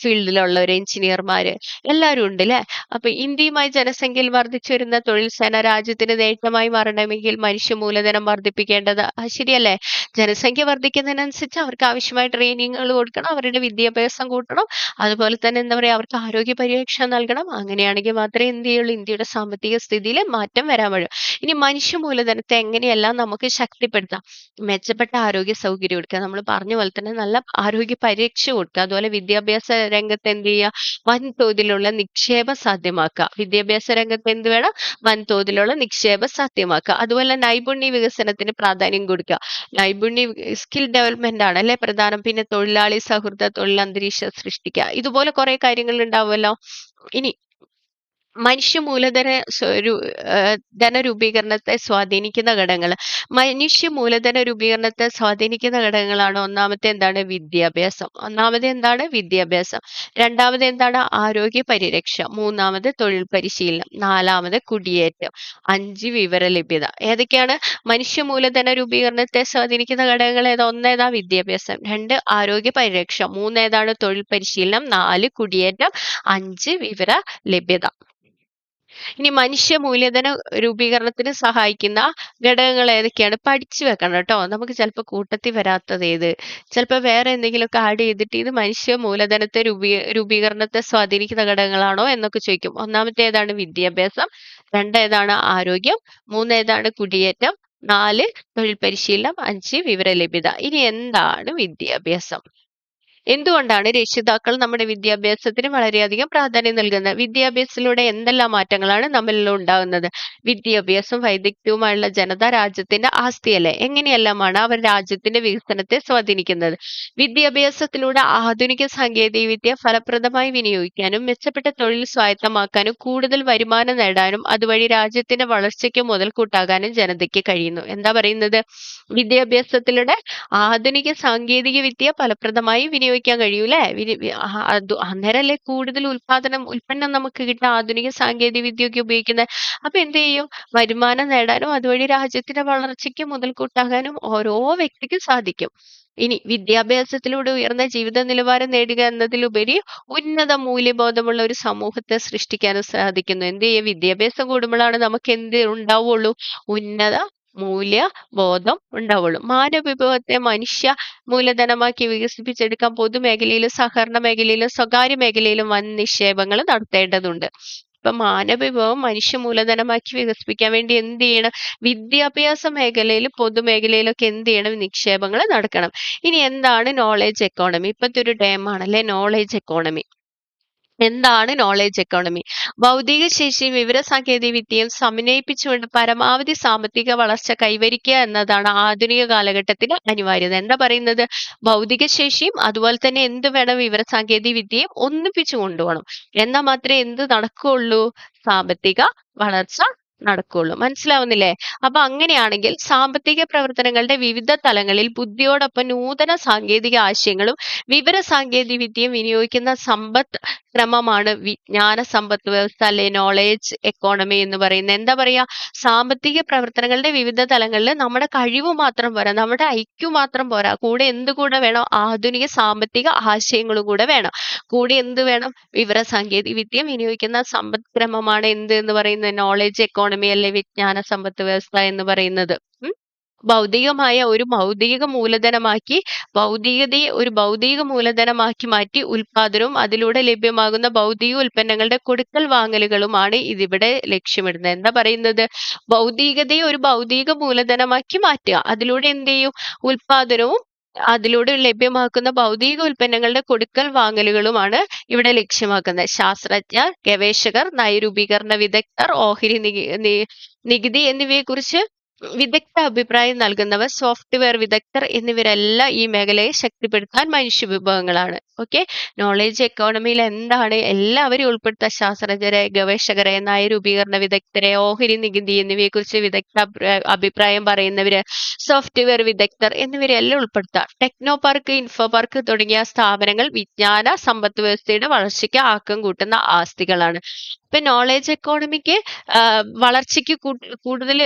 ഫീൽഡിലുള്ളവർ, എഞ്ചിനീയർമാര്, എല്ലാവരും ഉണ്ട് അല്ലെ? അപ്പൊ ഇന്ത്യയുമായി ജനസംഖ്യയിൽ വർദ്ധിച്ചു വരുന്ന തൊഴിൽ സേന രാജ്യത്തിന് നേട്ടമായി മാറണമെങ്കിൽ മനുഷ്യ മൂലധനം വർദ്ധിപ്പിക്കേണ്ടത് ശരിയല്ലേ? ജനസംഖ്യ വർദ്ധിക്കുന്നതിനനുസരിച്ച് അവർക്ക് ആവശ്യമായ ട്രെയിനിങ്ങുകൾ കൊടുക്കണം, അവരുടെ വിദ്യാഭ്യാസം കൂട്ടണം, അതുപോലെ തന്നെ എന്താ പറയാ, അവർക്ക് ആരോഗ്യ പരിരക്ഷ നൽകണം. അങ്ങനെയാണെങ്കിൽ മാത്രമേ എന്ത് ചെയ്യുള്ളൂ? ഇന്ത്യയുടെ സാമ്പത്തിക സ്ഥിതിയിൽ മാറ്റം വരാൻ വഴി. ഇനി മനുഷ്യ മൂലധനത്തെ എങ്ങനെയെല്ലാം നമുക്ക് ശക്തിപ്പെടുത്താം? മെച്ചപ്പെട്ട ആരോഗ്യ സൗകര്യം കൊടുക്കുക, നമ്മൾ പറഞ്ഞ പോലെ തന്നെ നല്ല ആരോഗ്യ പരിരക്ഷ കൊടുക്കുക, അതുപോലെ വിദ്യാഭ്യാസ രംഗത്ത് എന്ത് ചെയ്യുക? വൻതോതിലുള്ള നിക്ഷേപം സാധ്യമാക്കുക. വിദ്യാഭ്യാസ രംഗത്ത് എന്ത് വേണം? വൻതോതിലുള്ള നിക്ഷേപം സാധ്യമാക്കുക. അതുപോലെ നൈപുണ്യ വികസനത്തിന് പ്രാധാന്യം കൊടുക്കുക. സ്കിൽ ഡെവലപ്മെന്റ് ആണ് അല്ലെ പ്രധാനം. പിന്നെ തൊഴിലാളി സൗഹൃദ തൊഴിൽ അന്തരീക്ഷം സൃഷ്ടിക്കുക. ഇതുപോലെ കുറെ കാര്യങ്ങൾ ഉണ്ടാവുമല്ലോ. ഇനി മനുഷ്യ മൂലധന ധനരൂപീകരണത്തെ സ്വാധീനിക്കുന്ന ഘടകങ്ങൾ. മനുഷ്യ മൂലധന രൂപീകരണത്തെ സ്വാധീനിക്കുന്ന ഘടകങ്ങളാണ് ഒന്നാമത്തെ വിദ്യാഭ്യാസം. രണ്ടാമത് എന്താണ്? ആരോഗ്യ പരിരക്ഷ. മൂന്നാമത് തൊഴിൽ പരിശീലനം. നാലാമത് കുടിയേറ്റം. 5 വിവര ലഭ്യത. ഏതൊക്കെയാണ് മനുഷ്യ മൂലധന രൂപീകരണത്തെ സ്വാധീനിക്കുന്ന ഘടകങ്ങൾ? ഒന്നേതാ? വിദ്യാഭ്യാസം. 2 ആരോഗ്യ പരിരക്ഷ. 3 ഏതാണ്? തൊഴിൽ പരിശീലനം. 4 കുടിയേറ്റം. 5 വിവര ലഭ്യത. ഇനി മനുഷ്യ മൂലധന രൂപീകരണത്തിന് സഹായിക്കുന്ന ഘടകങ്ങൾ ഏതൊക്കെയാണ്? പഠിച്ചു വെക്കണം കേട്ടോ. നമുക്ക് ചിലപ്പോൾ കൂട്ടത്തിൽ വരാത്തത് ഏത്, ചിലപ്പോൾ വേറെ എന്തെങ്കിലുമൊക്കെ ആഡ് ചെയ്തിട്ട് ഇത് മനുഷ്യ മൂലധനത്തെ രൂപീകരണത്തെ സ്വാധീനിക്കുന്ന ഘടകങ്ങളാണോ എന്നൊക്കെ ചോദിക്കും. ഒന്നാമത്തെ ഏതാണ്? വിദ്യാഭ്യാസം. 2 ഏതാണ്? ആരോഗ്യം. 3 ഏതാണ്? കുടിയേറ്റം. 4 തൊഴിൽ പരിശീലനം. 5 വിവര ലഭ്യത. ഇനി എന്താണ് വിദ്യാഭ്യാസം? എന്തുകൊണ്ടാണ് രക്ഷിതാക്കൾ നമ്മുടെ വിദ്യാഭ്യാസത്തിന് വളരെയധികം പ്രാധാന്യം നൽകുന്നത്? വിദ്യാഭ്യാസത്തിലൂടെ എന്തെല്ലാം മാറ്റങ്ങളാണ് നമ്മളിൽ ഉണ്ടാകുന്നത്? വിദ്യാഭ്യാസം വൈദഗ്ധ്യവുമായുള്ള ജനത രാജ്യത്തിന്റെ ആസ്തിയല്ലേ? എങ്ങനെയെല്ലാമാണ് അവർ രാജ്യത്തിന്റെ വികസനത്തെ സ്വാധീനിക്കുന്നത്? വിദ്യാഭ്യാസത്തിലൂടെ ആധുനിക സാങ്കേതിക വിദ്യ ഫലപ്രദമായി വിനിയോഗിക്കാനും മെച്ചപ്പെട്ട തൊഴിൽ സ്വായത്തമാക്കാനും കൂടുതൽ വരുമാനം നേടാനും അതുവഴി രാജ്യത്തിന്റെ വളർച്ചയ്ക്ക് മുതൽക്കൂട്ടാകാനും ജനതയ്ക്ക് കഴിയുന്നു. എന്താ പറയുന്നത്? വിദ്യാഭ്യാസത്തിലൂടെ ആധുനിക സാങ്കേതിക വിദ്യ ഫലപ്രദമായി വിനിയോഗിക്കാൻ കഴിയൂലേ? അന്നേരല്ലേ കൂടുതൽ ഉൽപ്പന്നം നമുക്ക് കിട്ടുക ആധുനിക സാങ്കേതിക വിദ്യയൊക്കെ ഉപയോഗിക്കുന്നത്. അപ്പൊ എന്ത് ചെയ്യും? വരുമാനം നേടാനും അതുവഴി രാജ്യത്തിന്റെ വളർച്ചയ്ക്ക് മുതൽക്കൂട്ടാകാനും ഓരോ വ്യക്തിക്കും സാധിക്കും. ഇനി വിദ്യാഭ്യാസത്തിലൂടെ ഉയർന്ന ജീവിത നിലവാരം നേടുക എന്നതിലുപരി ഉന്നത മൂല്യബോധമുള്ള ഒരു സമൂഹത്തെ സൃഷ്ടിക്കാനും സാധിക്കുന്നു. എന്ത് ചെയ്യും? വിദ്യാഭ്യാസം കൂടുമ്പോഴാണ് നമുക്ക് എന്ത് ഉണ്ടാവുള്ളൂ? ഉന്നത മൂല്യബോധം ഉണ്ടാവുള്ളൂ. മാനവവിഭവത്തെ മനുഷ്യ മൂലധനമാക്കി വികസിപ്പിച്ചെടുക്കാൻ പൊതുമേഖലയിലും സഹകരണ മേഖലയിലും സ്വകാര്യ മേഖലയിലും വൻ നിക്ഷേപങ്ങൾ നടത്തേണ്ടതുണ്ട്. ഇപ്പൊ മാനവവിഭവം മനുഷ്യ മൂലധനമാക്കി വികസിപ്പിക്കാൻ വേണ്ടി എന്ത് ചെയ്യണം? വിദ്യാഭ്യാസ മേഖലയിൽ പൊതുമേഖലയിലൊക്കെ എന്ത് ചെയ്യണം? നിക്ഷേപങ്ങൾ നടക്കണം. ഇനി എന്താണ് നോളേജ് എക്കോണമി? ഇപ്പത്തെ ഒരു ടേമാണല്ലേ നോളേജ് എക്കോണമി. എന്താണ് നോളേജ് എക്കോണമി? ഭൗതിക ശേഷിയും വിവരസാങ്കേതിക വിദ്യയും സമന്വയിപ്പിച്ചുകൊണ്ട് പരമാവധി സാമ്പത്തിക വളർച്ച കൈവരിക്കുക എന്നതാണ് ആധുനിക കാലഘട്ടത്തിന് അനിവാര്യത. എന്താ പറയുന്നത്? ഭൗതിക ശേഷിയും അതുപോലെ തന്നെ എന്ത് വേണം? വിവരസാങ്കേതിക വിദ്യയും ഒന്നിപ്പിച്ചു കൊണ്ടുപോകണം. എന്നാൽ മാത്രമേ എന്ത് നടക്കുകയുള്ളൂ? സാമ്പത്തിക വളർച്ച നടക്കുകയുള്ളൂ. മനസ്സിലാവുന്നില്ലേ? അപ്പൊ അങ്ങനെയാണെങ്കിൽ സാമ്പത്തിക പ്രവർത്തനങ്ങളുടെ വിവിധ തലങ്ങളിൽ ബുദ്ധിയോടൊപ്പം നൂതന സാങ്കേതിക ആശയങ്ങളും വിവര സാങ്കേതിക വിദ്യയും വിനിയോഗിക്കുന്ന സമ്പദ് ക്രമമാണ് വിജ്ഞാന സമ്പദ് വ്യവസ്ഥ അല്ലെ നോളേജ് എക്കോണമി എന്ന് പറയുന്നത്. എന്താ പറയാ? സാമ്പത്തിക പ്രവർത്തനങ്ങളുടെ വിവിധ തലങ്ങളിൽ നമ്മുടെ കഴിവ് മാത്രം പോരാ, നമ്മുടെ ഐക്യു മാത്രം പോരാ, കൂടെ എന്ത് കൂടെ വേണം? ആധുനിക സാമ്പത്തിക ആശയങ്ങളും കൂടെ വേണം. കൂടെ എന്ത് വേണം? വിവര സാങ്കേതിക വിദ്യ വിനിയോഗിക്കുന്ന സമ്പദ് ക്രമമാണ് എന്ത് എന്ന് പറയുന്നത്? നോളേജ് എക്കോണമി അല്ലെ വിജ്ഞാന സമ്പദ് വ്യവസ്ഥ എന്ന് പറയുന്നത്. ഭൗതികമായ ഒരു ഭൗതിക മൂലധനമാക്കി ഭൗതികതയെ ഒരു ഭൗതിക മൂലധനമാക്കി മാറ്റി ഉൽപാദനവും അതിലൂടെ ലഭ്യമാകുന്ന ഭൗതിക ഉൽപ്പന്നങ്ങളുടെ കൊടുക്കൽ വാങ്ങലുകളുമാണ് ഇതിവിടെ ലക്ഷ്യമിടുന്നത്. എന്താ പറയുന്നത്? ഭൗതികതയെ ഒരു ഭൗതിക മൂലധനമാക്കി മാറ്റുക, അതിലൂടെ എന്ത് ചെയ്യും? ഉൽപാദനവും അതിലൂടെ ലഭ്യമാക്കുന്ന ഭൗതിക ഉൽപ്പന്നങ്ങളുടെ കൊടുക്കൽ വാങ്ങലുകളുമാണ് ഇവിടെ ലക്ഷ്യമാക്കുന്നത്. ശാസ്ത്രജ്ഞർ, ഗവേഷകർ, നയരൂപീകരണ വിദഗ്ധർ, ഓഹരി നികുതി എന്നിവയെക്കുറിച്ച് വിദഗ്ധ അഭിപ്രായം നൽകുന്നവർ, സോഫ്റ്റ്വെയർ വിദഗ്ധർ എന്നിവരെല്ലാം ഈ മേഖലയെ ശക്തിപ്പെടുത്താൻ മനുഷ്യ വിഭവങ്ങളാണ്. ഓക്കെ, നോളേജ് എക്കോണമിയിൽ എന്താണ്? എല്ലാവരും ഉൾപ്പെടുത്താൻ ശാസ്ത്രജ്ഞരെ, ഗവേഷകരെ, നയരൂപീകരണ വിദഗ്ധരെ, ഓഹരി നികുതി എന്നിവയെക്കുറിച്ച് വിദഗ്ധ അഭിപ്രായം പറയുന്നവര്, സോഫ്റ്റ്വെയർ വിദഗ്ധർ എന്നിവരെല്ലാം ഉൾപ്പെടുത്താം. ടെക്നോ പാർക്ക്, ഇൻഫോ പാർക്ക് തുടങ്ങിയ സ്ഥാപനങ്ങൾ വിജ്ഞാന സമ്പദ് വ്യവസ്ഥയുടെ വളർച്ചയ്ക്ക് ആക്കം കൂട്ടുന്ന ആസ്തികളാണ്. ഇപ്പൊ നോളേജ് എക്കോണമിക്ക് വളർച്ചയ്ക്ക് കൂടുതൽ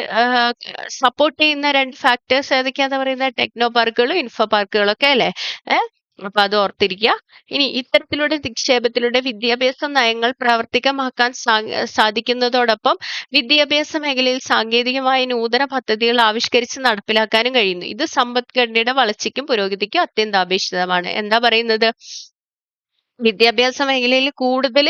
സപ്പോർട്ട് ചെയ്യുന്ന രണ്ട് ഫാക്ടേഴ്സ് ഏതൊക്കെയാന്ന് പറയുന്നത്? ടെക്നോ പാർക്കുകളും ഇൻഫോ പാർക്കുകളും ഒക്കെ അല്ലേ? അപ്പൊ അത് ഓർത്തിരിക്കുക. ഇനി ഇത്തരത്തിലൂടെ നിക്ഷേപത്തിലൂടെ വിദ്യാഭ്യാസ നയങ്ങൾ പ്രാവർത്തികമാക്കാൻ സാധിക്കുന്നതോടൊപ്പം വിദ്യാഭ്യാസ മേഖലയിൽ സാങ്കേതികമായ നൂതന പദ്ധതികൾ ആവിഷ്കരിച്ച് നടപ്പിലാക്കാനും കഴിയുന്നു. ഇത് സമ്പദ്ഘടനയുടെ വളർച്ചയ്ക്കും പുരോഗതിക്കും അത്യന്താപേക്ഷിതമാണ്. എന്താ പറയുന്നത്? വിദ്യാഭ്യാസ മേഖലയിൽ കൂടുതൽ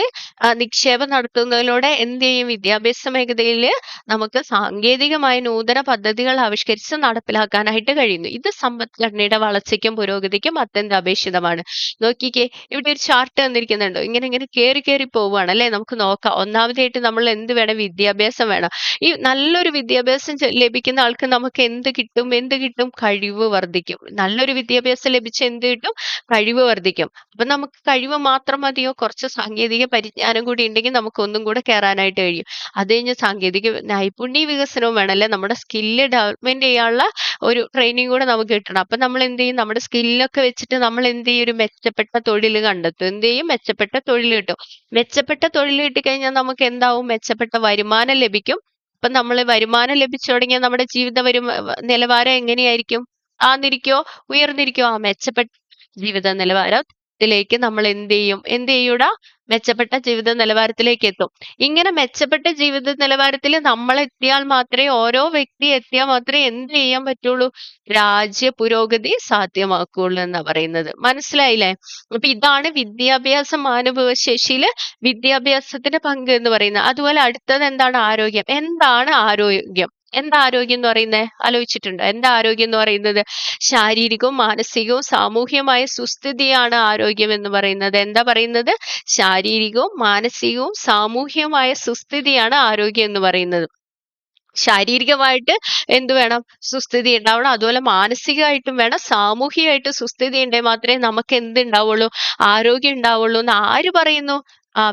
നിക്ഷേപം നടത്തുന്നതിലൂടെ എന്ത് ചെയ്യും? വിദ്യാഭ്യാസ മേഖലയിൽ നമുക്ക് സാങ്കേതികമായ നൂതന പദ്ധതികൾ ആവിഷ്കരിച്ച് നടപ്പിലാക്കാനായിട്ട് കഴിയുന്നു. ഇത് സമ്പദ്ഘടനയുടെ വളർച്ചയ്ക്കും പുരോഗതിക്കും അത്യന്താപേക്ഷിതമാണ്. നോക്കിക്കേ, ഇവിടെ ഒരു ചാർട്ട് തന്നിരിക്കുന്നുണ്ടോ? ഇങ്ങനെ ഇങ്ങനെ കയറി പോവുകയാണ് അല്ലെ? നമുക്ക് നോക്കാം. ഒന്നാമതായിട്ട് നമ്മൾ എന്ത് വേണം? വിദ്യാഭ്യാസം വേണം. ഈ നല്ലൊരു വിദ്യാഭ്യാസം ലഭിക്കുന്ന ആൾക്ക് നമുക്ക് എന്ത് കിട്ടും? കഴിവ് വർദ്ധിക്കും. നല്ലൊരു വിദ്യാഭ്യാസം ലഭിച്ച എന്ത് കിട്ടും? കഴിവ് വർദ്ധിക്കും. അപ്പൊ നമുക്ക് കഴിവ് മാത്രം മതിയോ? കുറച്ച് സാങ്കേതിക പരിജ്ഞാനം കൂടി ഉണ്ടെങ്കിൽ നമുക്ക് ഒന്നും കൂടെ കയറാനായിട്ട് കഴിയും. അത് കഴിഞ്ഞ് സാങ്കേതിക നൈപുണ്യ വികസനവും വേണമല്ലേ? നമ്മുടെ സ്കില്ല് ഡെവലപ്മെന്റ് ചെയ്യാനുള്ള ഒരു ട്രെയിനിങ് കൂടെ നമുക്ക് കിട്ടണം. അപ്പൊ നമ്മൾ എന്ത് ചെയ്യും? നമ്മുടെ സ്കില്ലൊക്കെ വെച്ചിട്ട് നമ്മൾ എന്ത് ചെയ്യും? ഒരു മെച്ചപ്പെട്ട തൊഴിൽ കണ്ടെത്തും. എന്ത് ചെയ്യും? മെച്ചപ്പെട്ട തൊഴിൽ കിട്ടും. മെച്ചപ്പെട്ട തൊഴിൽ കിട്ടിക്കഴിഞ്ഞാൽ നമുക്ക് എന്താവും? മെച്ചപ്പെട്ട വരുമാനം ലഭിക്കും. അപ്പൊ നമ്മൾ വരുമാനം ലഭിച്ചു തുടങ്ങിയാൽ നമ്മുടെ ജീവിത നിലവാരം എങ്ങനെയായിരിക്കും? താന്നിരിക്കോ? ഉയർന്നിരിക്കോ? മെച്ചപ്പെട്ട ജീവിത നിലവാരത്തിലേക്ക് നമ്മൾ എന്ത് ചെയ്യൂടാ? മെച്ചപ്പെട്ട ജീവിത നിലവാരത്തിലേക്ക് എത്തും. ഇങ്ങനെ മെച്ചപ്പെട്ട ജീവിത നിലവാരത്തിൽ നമ്മൾ എത്തിയാൽ മാത്രമേ, ഓരോ വ്യക്തി എത്തിയാൽ മാത്രമേ എന്ത് ചെയ്യാൻ പറ്റുള്ളൂ? രാജ്യ പുരോഗതി സാധ്യമാക്കുള്ളൂ എന്നാ പറയുന്നത്. മനസ്സിലായില്ലേ? അപ്പൊ ഇതാണ് വിദ്യാഭ്യാസം മാനവശേഷിയില് വിദ്യാഭ്യാസത്തിന്റെ പങ്ക് എന്ന് പറയുന്നത്. അതുപോലെ അടുത്തത് എന്താണ്? ആരോഗ്യം. എന്താണ് ആരോഗ്യം? എന്താ ആരോഗ്യം എന്ന് പറയുന്നത്? ആലോചിച്ചിട്ടുണ്ടോ? എന്താ ആരോഗ്യം എന്ന് പറയുന്നത്? ശാരീരികവും മാനസികവും സാമൂഹ്യമായ സുസ്ഥിതിയാണ് ആരോഗ്യം എന്ന് പറയുന്നത്. എന്താ പറയുന്നത്? ശാരീരികവും മാനസികവും സാമൂഹ്യമായ സുസ്ഥിതിയാണ് ആരോഗ്യം എന്ന് പറയുന്നത്. ശാരീരികമായിട്ട് എന്ത് വേണം? സുസ്ഥിതി ഉണ്ടാവണം. അതുപോലെ മാനസികമായിട്ടും വേണം, സാമൂഹികമായിട്ട് സുസ്ഥിതി ഉണ്ടെങ്കിൽ മാത്രമേ നമുക്ക് എന്ത് ഉണ്ടാവുള്ളൂ? ആരോഗ്യം ഉണ്ടാവുള്ളൂ എന്ന് ആര് പറയുന്നു?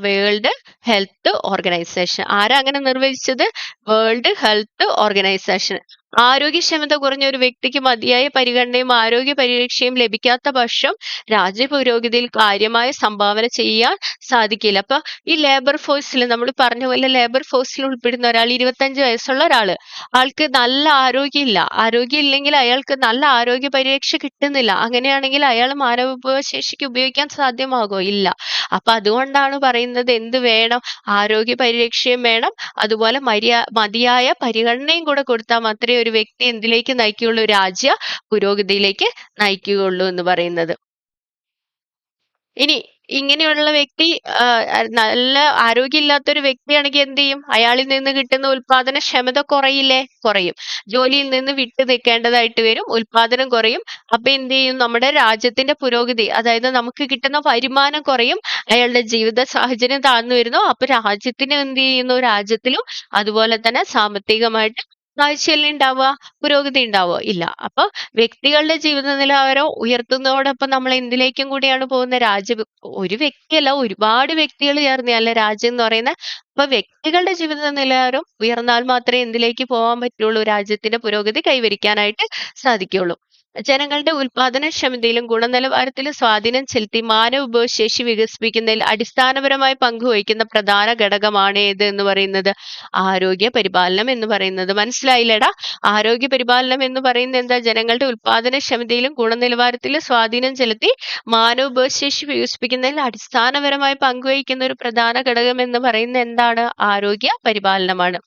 World health organisation. ആരാ അങ്ങനെ നിർവചിച്ചത്? World health organisation. ആരോഗ്യക്ഷമത കുറഞ്ഞ ഒരു വ്യക്തിക്ക് മതിയായ പരിഗണനയും ആരോഗ്യ പരിരക്ഷയും ലഭിക്കാത്ത പക്ഷം രാജ്യ പുരോഗതിയിൽ കാര്യമായ സംഭാവന ചെയ്യാൻ സാധിക്കില്ല. അപ്പൊ ഈ ലേബർ ഫോഴ്സിൽ നമ്മൾ പറഞ്ഞ പോലെ ലേബർ ഫോഴ്സിൽ ഉൾപ്പെടുന്ന ഒരാൾ, 25 വയസ്സുള്ള ഒരാള്, ആൾക്ക് നല്ല ആരോഗ്യം ഇല്ലെങ്കിൽ അയാൾക്ക് നല്ല ആരോഗ്യ പരിരക്ഷ കിട്ടുന്നില്ല. അങ്ങനെയാണെങ്കിൽ അയാൾ മാനവവിഭവശേഷിക്ക് ഉപയോഗിക്കാൻ സാധ്യമാകോ? ഇല്ല. അപ്പൊ അതുകൊണ്ടാണ് പറയുന്നത് എന്ത് വേണം? ആരോഗ്യ പരിരക്ഷയും വേണം, അതുപോലെ മതിയായ പരിഗണനയും കൂടെ കൊടുത്താൽ മാത്രമേ ഒരു വ്യക്തി എന്തിലേക്ക് നയിക്കുകയുള്ളൂ? രാജ്യ പുരോഗതിയിലേക്ക് നയിക്കുകയുള്ളൂ എന്ന് പറയുന്നത്. ഇനി ഇങ്ങനെയുള്ള വ്യക്തി നല്ല ആരോഗ്യമില്ലാത്തൊരു വ്യക്തിയാണെങ്കിൽ എന്ത് ചെയ്യും? അയാളിൽ നിന്ന് കിട്ടുന്ന ഉൽപാദനക്ഷമത കുറയില്ലേ? കുറയും. ജോലിയിൽ നിന്ന് വിട്ടു നിൽക്കേണ്ടതായിട്ട് വരും. ഉൽപാദനം കുറയും. അപ്പൊ എന്ത് ചെയ്യും? നമ്മുടെ രാജ്യത്തിന്റെ പുരോഗതി, അതായത് നമുക്ക് കിട്ടുന്ന വരുമാനം കുറയും. അയാളുടെ ജീവിത സാഹചര്യം താഴ്ന്നു വരുന്നു. അപ്പൊ രാജ്യത്തിന് എന്ത് ചെയ്യുന്നു? രാജ്യത്തിലും അതുപോലെ തന്നെ സാമ്പത്തികമായിട്ട് കാഴ്ചയല്ലേ ഉണ്ടാവുക? പുരോഗതി ഉണ്ടാവുക? ഇല്ല. അപ്പൊ വ്യക്തികളുടെ ജീവിത നിലവാരം ഉയർത്തുന്നതോടൊപ്പം നമ്മൾ എന്തിലേക്കും കൂടിയാണ് പോകുന്നത്? ഒരു വ്യക്തിയല്ല, ഒരുപാട് വ്യക്തികൾ ചേർന്നതല്ലേ രാജ്യം എന്ന് പറയുന്നത്. അപ്പൊ വ്യക്തികളുടെ ജീവിത നിലവാരം ഉയർന്നാൽ മാത്രമേ എന്തിലേക്ക് പോകാൻ പറ്റുള്ളൂ? രാജ്യത്തിന്റെ പുരോഗതി കൈവരിക്കാനായിട്ട് സാധിക്കുള്ളൂ. ജനങ്ങളുടെ ഉൽപാദനക്ഷമതയിലും ഗുണനിലവാരത്തിലും സ്വാധീനം ചെലുത്തി മാനവ വിഭവശേഷി വികസിപ്പിക്കുന്നതിൽ അടിസ്ഥാനപരമായി പങ്കുവഹിക്കുന്ന പ്രധാന ഘടകമാണ് ഏത് എന്ന് പറയുന്നത്? ആരോഗ്യ പരിപാലനം എന്ന് പറയുന്നത്. മനസ്സിലായില്ലേടാ? ആരോഗ്യ പരിപാലനം എന്ന് പറയുന്നത് എന്താ? ജനങ്ങളുടെ ഉൽപാദനക്ഷമതയിലും ഗുണനിലവാരത്തിലും സ്വാധീനം ചെലുത്തി മാനവ വിഭവശേഷി വികസിപ്പിക്കുന്നതിൽ അടിസ്ഥാനപരമായി പങ്കുവഹിക്കുന്ന ഒരു പ്രധാന ഘടകം എന്ന് പറയുന്നത് എന്താണ്? ആരോഗ്യ പരിപാലനമാണ്.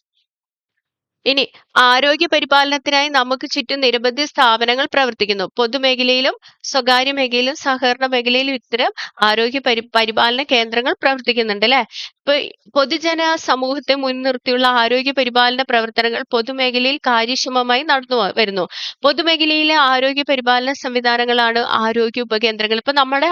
ഇനി ആരോഗ്യ പരിപാലനത്തിനായി നമുക്ക് ചുറ്റും നിരവധി സ്ഥാപനങ്ങൾ പ്രവർത്തിക്കുന്നു. പൊതുമേഖലയിലും സ്വകാര്യ മേഖലയിലും സഹകരണ മേഖലയിലും ഇത്തരം ആരോഗ്യ പരിപാലന കേന്ദ്രങ്ങൾ പ്രവർത്തിക്കുന്നുണ്ട് അല്ലെ. ഇപ്പൊ പൊതുജന സമൂഹത്തെ മുൻനിർത്തിയുള്ള ആരോഗ്യ പരിപാലന പ്രവർത്തനങ്ങൾ പൊതുമേഖലയിൽ കാര്യക്ഷമമായി നടന്നു വരുന്നു. പൊതുമേഖലയിലെ ആരോഗ്യ പരിപാലന സംവിധാനങ്ങളാണ് ആരോഗ്യ ഉപകേന്ദ്രങ്ങൾ. ഇപ്പൊ നമ്മുടെ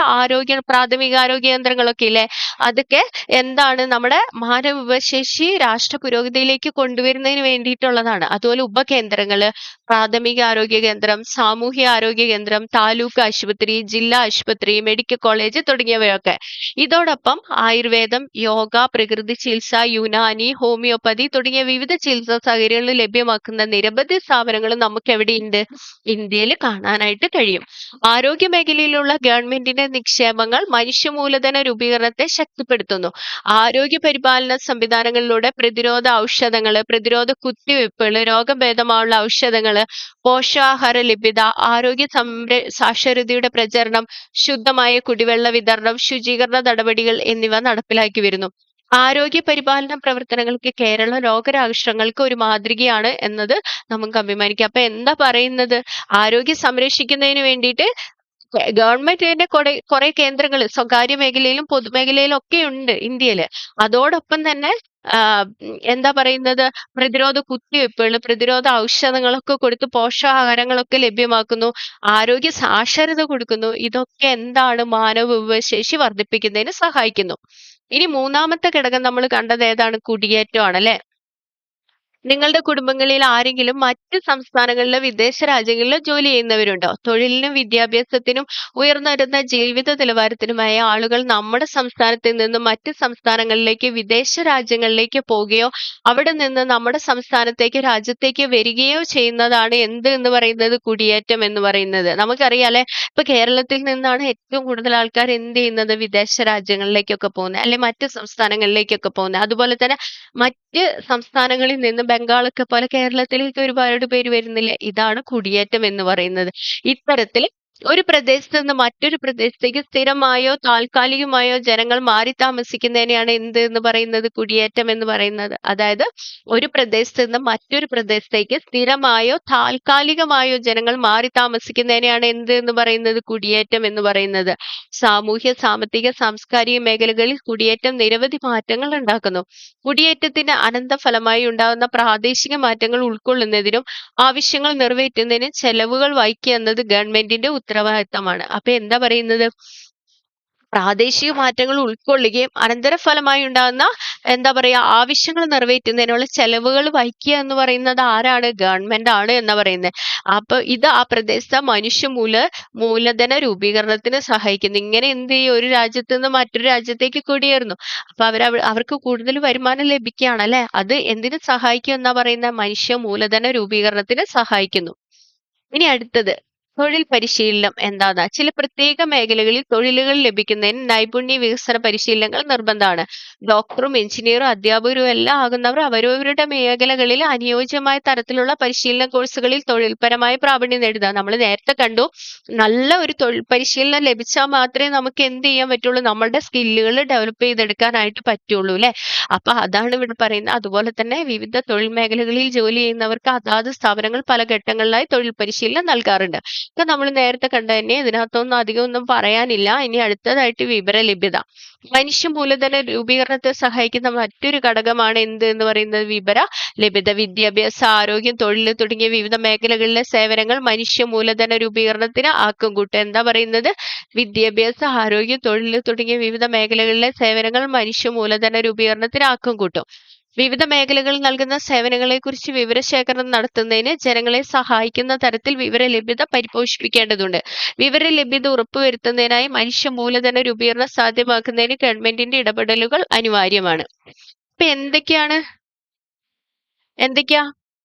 പ്രാഥമിക ആരോഗ്യ കേന്ദ്രങ്ങളൊക്കെ ഇല്ലേ, അതൊക്കെ എന്താണ്? നമ്മുടെ മാനവ വിഭവശേഷി രാഷ്ട്ര പുരോഗതിയിലേക്ക് കൊണ്ടുവരുന്നതിന് വേണ്ടിയിട്ടുള്ളതാണ്. അതുപോലെ ഉപകേന്ദ്രങ്ങള്, പ്രാഥമിക ആരോഗ്യ കേന്ദ്രം, സാമൂഹ്യ ആരോഗ്യ കേന്ദ്രം, താലൂക്ക് ആശുപത്രി, ജില്ലാ ആശുപത്രി, മെഡിക്കൽ കോളേജ് തുടങ്ങിയവയൊക്കെ. ഇതോടൊപ്പം ആയുർവേദം, യോഗ, പ്രകൃതി ചികിത്സ, യുനാനി, ഹോമിയോപ്പതി തുടങ്ങിയ വിവിധ ചികിത്സാ സൗകര്യങ്ങൾ ലഭ്യമാക്കുന്ന നിരവധി സ്ഥാപനങ്ങൾ നമുക്ക് എവിടെയുണ്ട്? ഇന്ത്യയിൽ കാണാനായിട്ട് കഴിയും. ആരോഗ്യ മേഖലയിലുള്ള ഗവൺമെന്റിന്റെ നിക്ഷേപങ്ങൾ മനുഷ്യ മൂലധന രൂപീകരണത്തെ ശക്തിപ്പെടുത്തുന്നു. ആരോഗ്യ പരിപാലന സംവിധാനങ്ങളിലൂടെ പ്രതിരോധ ഔഷധങ്ങള്, പ്രതിരോധ കുത്തിവയ്പ്പുകള്, രോഗഭേദമായുള്ള ഔഷധങ്ങള്, പോഷകാഹാര ലഭ്യത, ആരോഗ്യ സാക്ഷരതയുടെ പ്രചരണം, ശുദ്ധമായ കുടിവെള്ള വിതരണം, ശുചീകരണ നടപടികൾ എന്നിവ നടപ്പിലാക്കി വരുന്നു. ആരോഗ്യ പരിപാലന പ്രവർത്തനങ്ങൾക്ക് കേരളം ലോകരാഷ്ട്രങ്ങൾക്ക് ഒരു മാതൃകയാണ് എന്നത് നമുക്ക് അഭിമാനിക്കാം. അപ്പൊ എന്താ പറയുന്നത്? ആരോഗ്യം സംരക്ഷിക്കുന്നതിന് വേണ്ടിയിട്ട് ഗവൺമെന്റിന്റെ കുറെ കേന്ദ്രങ്ങൾ സ്വകാര്യ മേഖലയിലും പൊതുമേഖലയിലും ഒക്കെ ഉണ്ട് ഇന്ത്യയില്. അതോടൊപ്പം തന്നെ എന്താ പറയുന്നത്? പ്രതിരോധ കുത്തിവയ്പ്പുകൾ, പ്രതിരോധ ഔഷധങ്ങളൊക്കെ കൊടുത്ത് പോഷകാഹാരങ്ങളൊക്കെ ലഭ്യമാക്കുന്നു, ആരോഗ്യ സാക്ഷരത കൊടുക്കുന്നു. ഇതൊക്കെ എന്താണ്? മാനവ വിഭവശേഷി വർദ്ധിപ്പിക്കുന്നതിന് സഹായിക്കുന്നു. ഇനി മൂന്നാമത്തെ ഘടകം നമ്മൾ കണ്ടത് ഏതാണ്? കുടിയേറ്റമാണ് അല്ലെ. നിങ്ങളുടെ കുടുംബങ്ങളിൽ ആരെങ്കിലും മറ്റ് സംസ്ഥാനങ്ങളിലോ വിദേശ രാജ്യങ്ങളിലോ ജോലി ചെയ്യുന്നവരുണ്ടോ? തൊഴിലിനും വിദ്യാഭ്യാസത്തിനും ഉയർന്നുവരുന്ന ജീവിത നിലവാരത്തിനുമായ ആളുകൾ നമ്മുടെ സംസ്ഥാനത്തിൽ നിന്നും മറ്റ് സംസ്ഥാനങ്ങളിലേക്ക്, വിദേശ രാജ്യങ്ങളിലേക്ക് പോവുകയോ അവിടെ നിന്ന് നമ്മുടെ രാജ്യത്തേക്ക് വരികയോ ചെയ്യുന്നതാണ് എന്ത് എന്ന് പറയുന്നത്? കുടിയേറ്റം എന്ന് പറയുന്നത്. നമുക്കറിയാലേ, ഇപ്പൊ കേരളത്തിൽ നിന്നാണ് ഏറ്റവും കൂടുതൽ ആൾക്കാർ എന്ത് ചെയ്യുന്നത്? വിദേശ രാജ്യങ്ങളിലേക്കൊക്കെ പോകുന്നത്, അല്ലെ മറ്റ് സംസ്ഥാനങ്ങളിലേക്കൊക്കെ പോകുന്നത്. അതുപോലെ തന്നെ മറ്റ് സംസ്ഥാനങ്ങളിൽ നിന്ന് ബംഗാളൊക്കെ പോലെ കേരളത്തിലേക്ക് ഒരുപാട് പേര് വരുന്നില്ലേ? ഇതാണ് കുടിയേറ്റം എന്ന് പറയുന്നത്. ഇത്തരത്തിൽ ഒരു പ്രദേശത്ത് നിന്ന് മറ്റൊരു പ്രദേശത്തേക്ക് സ്ഥിരമായോ താൽക്കാലികമായോ ജനങ്ങൾ മാറി താമസിക്കുന്നതിനെയാണ് എന്ത് എന്ന് പറയുന്നത്? കുടിയേറ്റം എന്ന് പറയുന്നത്. അതായത് ഒരു പ്രദേശത്ത് നിന്ന് മറ്റൊരു പ്രദേശത്തേക്ക് സ്ഥിരമായോ താൽക്കാലികമായോ ജനങ്ങൾ മാറി താമസിക്കുന്നതിനെയാണ് എന്ത് എന്ന് പറയുന്നത്? കുടിയേറ്റം എന്ന് പറയുന്നത്. സാമൂഹ്യ, സാമ്പത്തിക, സാംസ്കാരിക മേഖലകളിൽ കുടിയേറ്റം നിരവധി മാറ്റങ്ങൾ ഉണ്ടാക്കുന്നു. കുടിയേറ്റത്തിന് അനന്തഫലമായി ഉണ്ടാകുന്ന പ്രാദേശിക മാറ്റങ്ങൾ ഉൾക്കൊള്ളുന്നതിനും ആവശ്യങ്ങൾ നിറവേറ്റുന്നതിനും ചെലവുകൾ വഹിക്കുക എന്നത് ഗവൺമെന്റിന്റെ ഉത്തരവാദിത്തമാണ്. അപ്പൊ എന്താ പറയുന്നത്? പ്രാദേശിക മാറ്റങ്ങൾ ഉൾക്കൊള്ളുകയും അനന്തരഫലമായി ഉണ്ടാകുന്ന എന്താ പറയാ ആവശ്യങ്ങൾ നിറവേറ്റുന്നതിനുള്ള ചെലവുകൾ വഹിക്കുക എന്ന് പറയുന്നത് ആരാണ്? ഗവൺമെന്റ് ആണ് എന്ന് പറയുന്നത്. അപ്പൊ ഇത് ആ പ്രദേശത്തെ മൂലധന രൂപീകരണത്തിന് സഹായിക്കുന്നു. ഇങ്ങനെ എന്ത് ചെയ്യും? ഒരു രാജ്യത്ത് നിന്ന് മറ്റൊരു രാജ്യത്തേക്ക് കുടിയേറുന്നു. അപ്പൊ അവർക്ക് കൂടുതൽ വരുമാനം ലഭിക്കുകയാണ് അല്ലെ. അത് എന്തിനു സഹായിക്കും എന്നാ പറയുന്നത്? മൂലധന രൂപീകരണത്തിന് സഹായിക്കുന്നു. ഇനി അടുത്തത് തൊഴിൽ പരിശീലനം എന്താന്ന്? ചില പ്രത്യേക മേഖലകളിൽ തൊഴിലുകൾ ലഭിക്കുന്നതിന് നൈപുണ്യ വികസന പരിശീലനങ്ങൾ നിർബന്ധമാണ്. ഡോക്ടറും എഞ്ചിനീയറും അധ്യാപകരും എല്ലാം ആകുന്നവർ അവരവരുടെ മേഖലകളിൽ അനുയോജ്യമായ തരത്തിലുള്ള പരിശീലന കോഴ്സുകളിൽ തൊഴിൽപരമായ പ്രാവീണ്യം നേടുക. നമ്മൾ നേരത്തെ കണ്ടു, നല്ല ഒരു തൊഴിൽ പരിശീലനം ലഭിച്ചാൽ മാത്രമേ നമുക്ക് എന്ത് ചെയ്യാൻ പറ്റുള്ളൂ? നമ്മളുടെ സ്കില്ലുകൾ ഡെവലപ്പ് ചെയ്തെടുക്കാനായിട്ട് പറ്റുള്ളൂ അല്ലെ. അപ്പൊ അതാണ് ഇവിടെ പറയുന്നത്. അതുപോലെ തന്നെ വിവിധ തൊഴിൽ മേഖലകളിൽ ജോലി ചെയ്യുന്നവർക്ക് അതാത് സ്ഥാപനങ്ങൾ പല ഘട്ടങ്ങളിലായി തൊഴിൽ പരിശീലനം നൽകാറുണ്ട്. ഒക്കെ നമ്മൾ നേരത്തെ കണ്ട തന്നെ, ഇതിനകത്തൊന്നും അധികം ഒന്നും പറയാനില്ല. ഇനി അടുത്തതായിട്ട് വിവര ലഭ്യത. മനുഷ്യ മൂലധന രൂപീകരണത്തെ സഹായിക്കുന്ന മറ്റൊരു ഘടകമാണ് എന്ത് എന്ന് പറയുന്നത്? വിവര ലഭ്യത. വിദ്യാഭ്യാസ, ആരോഗ്യം, തൊഴിൽ തുടങ്ങിയ വിവിധ മേഖലകളിലെ സേവനങ്ങൾ മനുഷ്യ മൂലധന രൂപീകരണത്തിന് ആക്കം കൂട്ടും. എന്താ പറയുന്നത്? വിദ്യാഭ്യാസ, ആരോഗ്യം, തൊഴിൽ തുടങ്ങിയ വിവിധ മേഖലകളിലെ സേവനങ്ങൾ മനുഷ്യ മൂലധന രൂപീകരണത്തിന് ആക്കം കൂട്ടും. വിവിധ മേഖലകളിൽ നൽകുന്ന സേവനങ്ങളെക്കുറിച്ച് വിവരശേഖരണം നടത്തുന്നതിന് ജനങ്ങളെ സഹായിക്കുന്ന തരത്തിൽ വിവര ലഭ്യത പരിപോഷിപ്പിക്കേണ്ടതുണ്ട്. വിവര ലഭ്യത ഉറപ്പുവരുത്തുന്നതിനായി മനുഷ്യ മൂലധന രൂപീകരണം സാധ്യമാക്കുന്നതിന് ഗവൺമെന്റിന്റെ ഇടപെടലുകൾ അനിവാര്യമാണ്. ഇപ്പൊ എന്തൊക്കെയാ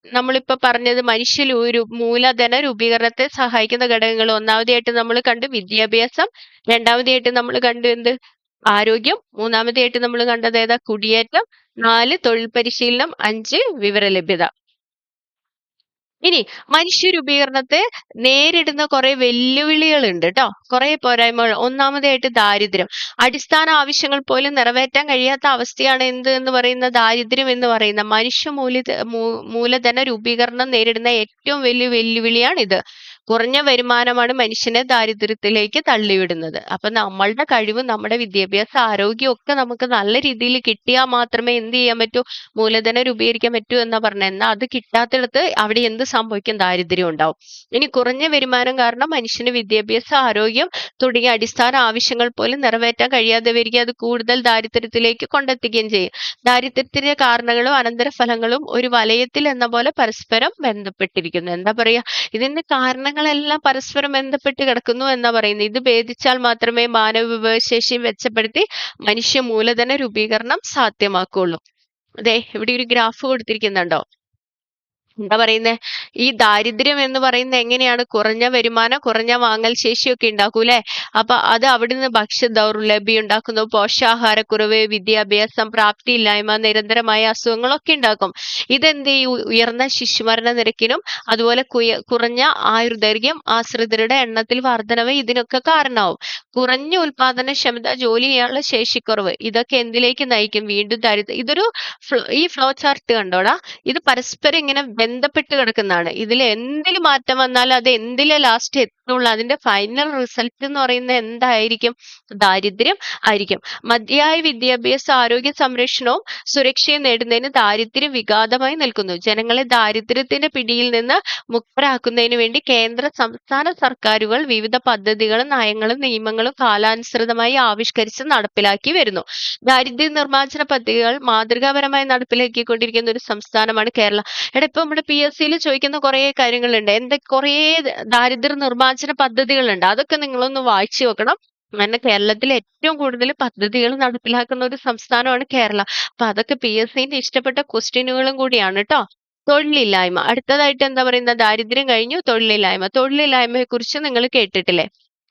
നമ്മളിപ്പോ പറഞ്ഞത്? മൂലധന രൂപീകരണത്തെ സഹായിക്കുന്ന ഘടകങ്ങൾ. ഒന്നാമതായിട്ട് നമ്മൾ കണ്ടു വിദ്യാഭ്യാസം, രണ്ടാമതായിട്ട് നമ്മൾ കണ്ടു എന്ത്? ആരോഗ്യം, മൂന്നാമതായിട്ട് നമ്മൾ കണ്ടത് ഏതാ? കുടിയേറ്റം, 4 തൊഴിൽ പരിശീലനം, 5 വിവര ലഭ്യത. ഇനി മനുഷ്യ രൂപീകരണത്തെ നേരിടുന്ന കുറെ വെല്ലുവിളികളുണ്ട് കേട്ടോ, കുറെ പോരായ്മകൾ. ഒന്നാമതായിട്ട് ദാരിദ്ര്യം. അടിസ്ഥാന ആവശ്യങ്ങൾ പോലും നിറവേറ്റാൻ കഴിയാത്ത അവസ്ഥയാണ് എന്ത് എന്ന് പറയുന്ന? ദാരിദ്ര്യം എന്ന് പറയുന്ന. മൂലധന രൂപീകരണം നേരിടുന്ന ഏറ്റവും വലിയ വെല്ലുവിളിയാണിത്. കുറഞ്ഞ വരുമാനമാണ് മനുഷ്യനെ ദാരിദ്ര്യത്തിലേക്ക് തള്ളിവിടുന്നത്. അപ്പൊ നമ്മളുടെ കഴിവും നമ്മുടെ വിദ്യാഭ്യാസ, ആരോഗ്യം ഒക്കെ നമുക്ക് നല്ല രീതിയിൽ കിട്ടിയാൽ മാത്രമേ എന്ത് ചെയ്യാൻ പറ്റൂ? മൂലധനം രൂപീകരിക്കാൻ പറ്റൂ എന്നാ പറഞ്ഞത്. എന്നാൽ അത് കിട്ടാത്തിടത്ത് അവിടെ എന്ത് സംഭവിക്കും? ദാരിദ്ര്യം ഉണ്ടാവും. ഇനി കുറഞ്ഞ വരുമാനം കാരണം മനുഷ്യന് വിദ്യാഭ്യാസ, ആരോഗ്യം തുടങ്ങിയ അടിസ്ഥാന ആവശ്യങ്ങൾ പോലും നിറവേറ്റാൻ കഴിയാതെ വരിക, അത് കൂടുതൽ ദാരിദ്ര്യത്തിലേക്ക് കൊണ്ടെത്തിക്കുകയും ചെയ്യും. ദാരിദ്ര്യത്തിന്റെ കാരണങ്ങളും അനന്തരഫലങ്ങളും ഒരു വലയത്തിൽ എന്ന പോലെ പരസ്പരം ബന്ധപ്പെട്ടിരിക്കുന്നു. എന്താ പറയാ? ഇതിന്റെ കാരണങ്ങളെല്ലാം പരസ്പരം ബന്ധപ്പെട്ട് കിടക്കുന്നു എന്നാ പറയുന്നത്. ഇത് ഭേദിച്ചാൽ മാത്രമേ മാനവ വിഭവശേഷി മെച്ചപ്പെടുത്തി മനുഷ്യ മൂലധന രൂപീകരണം സാധ്യമാക്കുള്ളൂ. അതെ, ഇവിടെ ഒരു ഗ്രാഫ് കൊടുത്തിരിക്കുന്നുണ്ടോ? എന്താ പറയുന്നേ? ഈ ദാരിദ്ര്യം എന്ന് പറയുന്നത് എങ്ങനെയാണ്? കുറഞ്ഞ വരുമാനം, കുറഞ്ഞ വാങ്ങൽ ശേഷിയൊക്കെ ഉണ്ടാക്കൂലേ? അപ്പൊ അത് അവിടുന്ന് ഭക്ഷ്യ ദൗർലഭ്യം ഉണ്ടാക്കുന്നു, പോഷകാഹാരക്കുറവ്, വിദ്യാഭ്യാസം, പ്രാപ്തിയില്ലായ്മ, നിരന്തരമായ അസുഖങ്ങളൊക്കെ ഉണ്ടാക്കും. ഇതെന്ത് ചെയ്യും? ഉയർന്ന ശിശുമരണ നിരക്കിനും അതുപോലെ കുറഞ്ഞ ആയുർദൈർഘ്യം, ആശ്രിതരുടെ എണ്ണത്തിൽ വർധനവ് ഇതിനൊക്കെ കാരണമാവും. കുറഞ്ഞ ഉൽപാദനക്ഷമത, ജോലി ചെയ്യാനുള്ള ശേഷിക്കുറവ്, ഇതൊക്കെ എന്തിലേക്ക് നയിക്കും? വീണ്ടും ദാരിദ്ര്യം. ഈ ഫ്ലോ ചാർട്ട് കണ്ടോടാ, ഇത് പരസ്പരം ഇങ്ങനെ ബന്ധപ്പെട്ട് കിടക്കുന്നതാണ്. ഇതിൽ എന്തിൽ മാറ്റം വന്നാലും അത് എന്തിലെ ലാസ്റ്റ് എത്തുള്ളൂ? അതിന്റെ ഫൈനൽ റിസൾട്ട് എന്ന് പറയുന്നത് എന്തായിരിക്കും? ദാരിദ്ര്യം ആയിരിക്കും. മതിയായ വിദ്യാഭ്യാസ, ആരോഗ്യ സംരക്ഷണവും സുരക്ഷയും നേടുന്നതിന് ദാരിദ്ര്യം വിഘാതമായി നിൽക്കുന്നു. ജനങ്ങളെ ദാരിദ്ര്യത്തിന്റെ പിടിയിൽ നിന്ന് മുക്തരാക്കുന്നതിന് വേണ്ടി കേന്ദ്ര, സംസ്ഥാന സർക്കാരുകൾ വിവിധ പദ്ധതികളും നയങ്ങളും നിയമങ്ങളും കാലാനുസൃതമായി ആവിഷ്കരിച്ച് നടപ്പിലാക്കി വരുന്നു. ദാരിദ്ര്യ നിർമ്മാർജ്ജന പദ്ധതികൾ മാതൃകാപരമായി നടപ്പിലാക്കിക്കൊണ്ടിരിക്കുന്ന ഒരു സംസ്ഥാനമാണ് കേരളം. എടാ, ഇപ്പൊ നമ്മുടെ PSC ചോദിക്കുന്ന കുറെ കാര്യങ്ങളുണ്ട്. കുറെ ദാരിദ്ര്യ നിർമ്മാർജ്ജന പദ്ധതികളുണ്ട്. അതൊക്കെ നിങ്ങളൊന്ന് വായിച്ചു നോക്കണം. അങ്ങനെ കേരളത്തിൽ ഏറ്റവും കൂടുതൽ പദ്ധതികൾ നടപ്പിലാക്കുന്ന ഒരു സംസ്ഥാനമാണ് കേരളം. അപ്പൊ അതൊക്കെ PSCന്റെ ഇഷ്ടപ്പെട്ട ക്വസ്റ്റ്യനുകളും കൂടിയാണ് കേട്ടോ. തൊഴിലില്ലായ്മ. അടുത്തതായിട്ട് എന്താ പറയുന്നത്? ദാരിദ്ര്യം കഴിഞ്ഞു, തൊഴിലില്ലായ്മ. തൊഴിലില്ലായ്മയെ കുറിച്ച് നിങ്ങൾ കേട്ടിട്ടില്ലേ?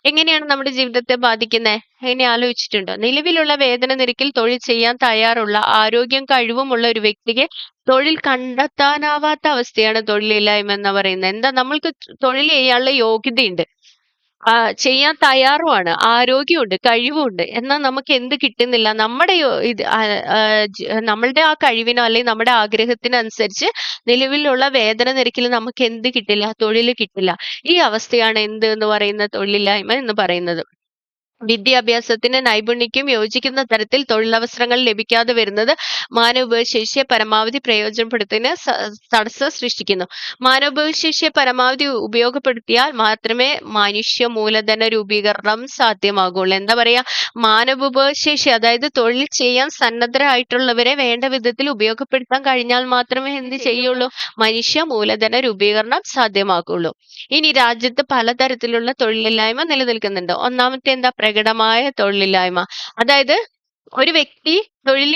എങ്ങനെയാണ് നമ്മുടെ ജീവിതത്തെ ബാധിക്കുന്നത്? എങ്ങനെ ആലോചിച്ചിട്ടുണ്ടോ? നിലവിലുള്ള വേതന നിരക്കിൽ തൊഴിൽ ചെയ്യാൻ തയ്യാറുള്ള ആരോഗ്യം, കഴിവുമുള്ള ഒരു വ്യക്തിക്ക് തൊഴിൽ കണ്ടെത്താനാവാത്ത അവസ്ഥയാണ് തൊഴിലില്ലായ്മ എന്ന് പറയുന്നത്. എന്താ? നമ്മൾക്ക് തൊഴിൽ ചെയ്യാനുള്ള യോഗ്യതയുണ്ട്, ചെയ്യാൻ തയ്യാറുമാണ്, ആരോഗ്യമുണ്ട്, കഴിവുണ്ട്, എന്നാൽ നമുക്ക് എന്ത് കിട്ടുന്നില്ല? നമ്മുടെ നമ്മളുടെ ആ കഴിവിനോ അല്ലെങ്കിൽ നമ്മുടെ ആഗ്രഹത്തിനനുസരിച്ച് നിലവിലുള്ള വേതന നിരക്കിൽ നമുക്ക് എന്ത് കിട്ടില്ല? തൊഴിൽ കിട്ടില്ല. ഈ അവസ്ഥയാണ് എന്ത് എന്ന് പറയുന്നത്? തൊഴിലില്ലായ്മ എന്ന് പറയുന്നത്. വിദ്യാഭ്യാസത്തിന് നൈപുണ്യക്കും യോജിക്കുന്ന തരത്തിൽ തൊഴിലവസരങ്ങൾ ലഭിക്കാതെ വരുന്നത് മാനവവിഭവശേഷിയെ പരമാവധി പ്രയോജനപ്പെടുത്തുന്നതിന് തടസ്സം സൃഷ്ടിക്കുന്നു. മാനവവിഭവശേഷിയെ പരമാവധി ഉപയോഗപ്പെടുത്തിയാൽ മാത്രമേ മനുഷ്യ മൂലധന രൂപീകരണം സാധ്യമാകുള്ളൂ. എന്താ പറയാ? മാനവവിഭവശേഷി, അതായത് തൊഴിൽ ചെയ്യാൻ സന്നദ്ധരായിട്ടുള്ളവരെ വേണ്ട വിധത്തിൽ ഉപയോഗപ്പെടുത്താൻ കഴിഞ്ഞാൽ മാത്രമേ എന്ത് ചെയ്യുള്ളൂ? മനുഷ്യ മൂലധന രൂപീകരണം സാധ്യമാകുള്ളൂ. ഇനി രാജ്യത്ത് പലതരത്തിലുള്ള തൊഴിലില്ലായ്മ നിലനിൽക്കുന്നുണ്ട്. ഒന്നാമത്തെ എന്താ? പ്രകടമായ തൊഴിലില്ലായ്മ. അതായത് ഒരു വ്യക്തി തൊഴിൽ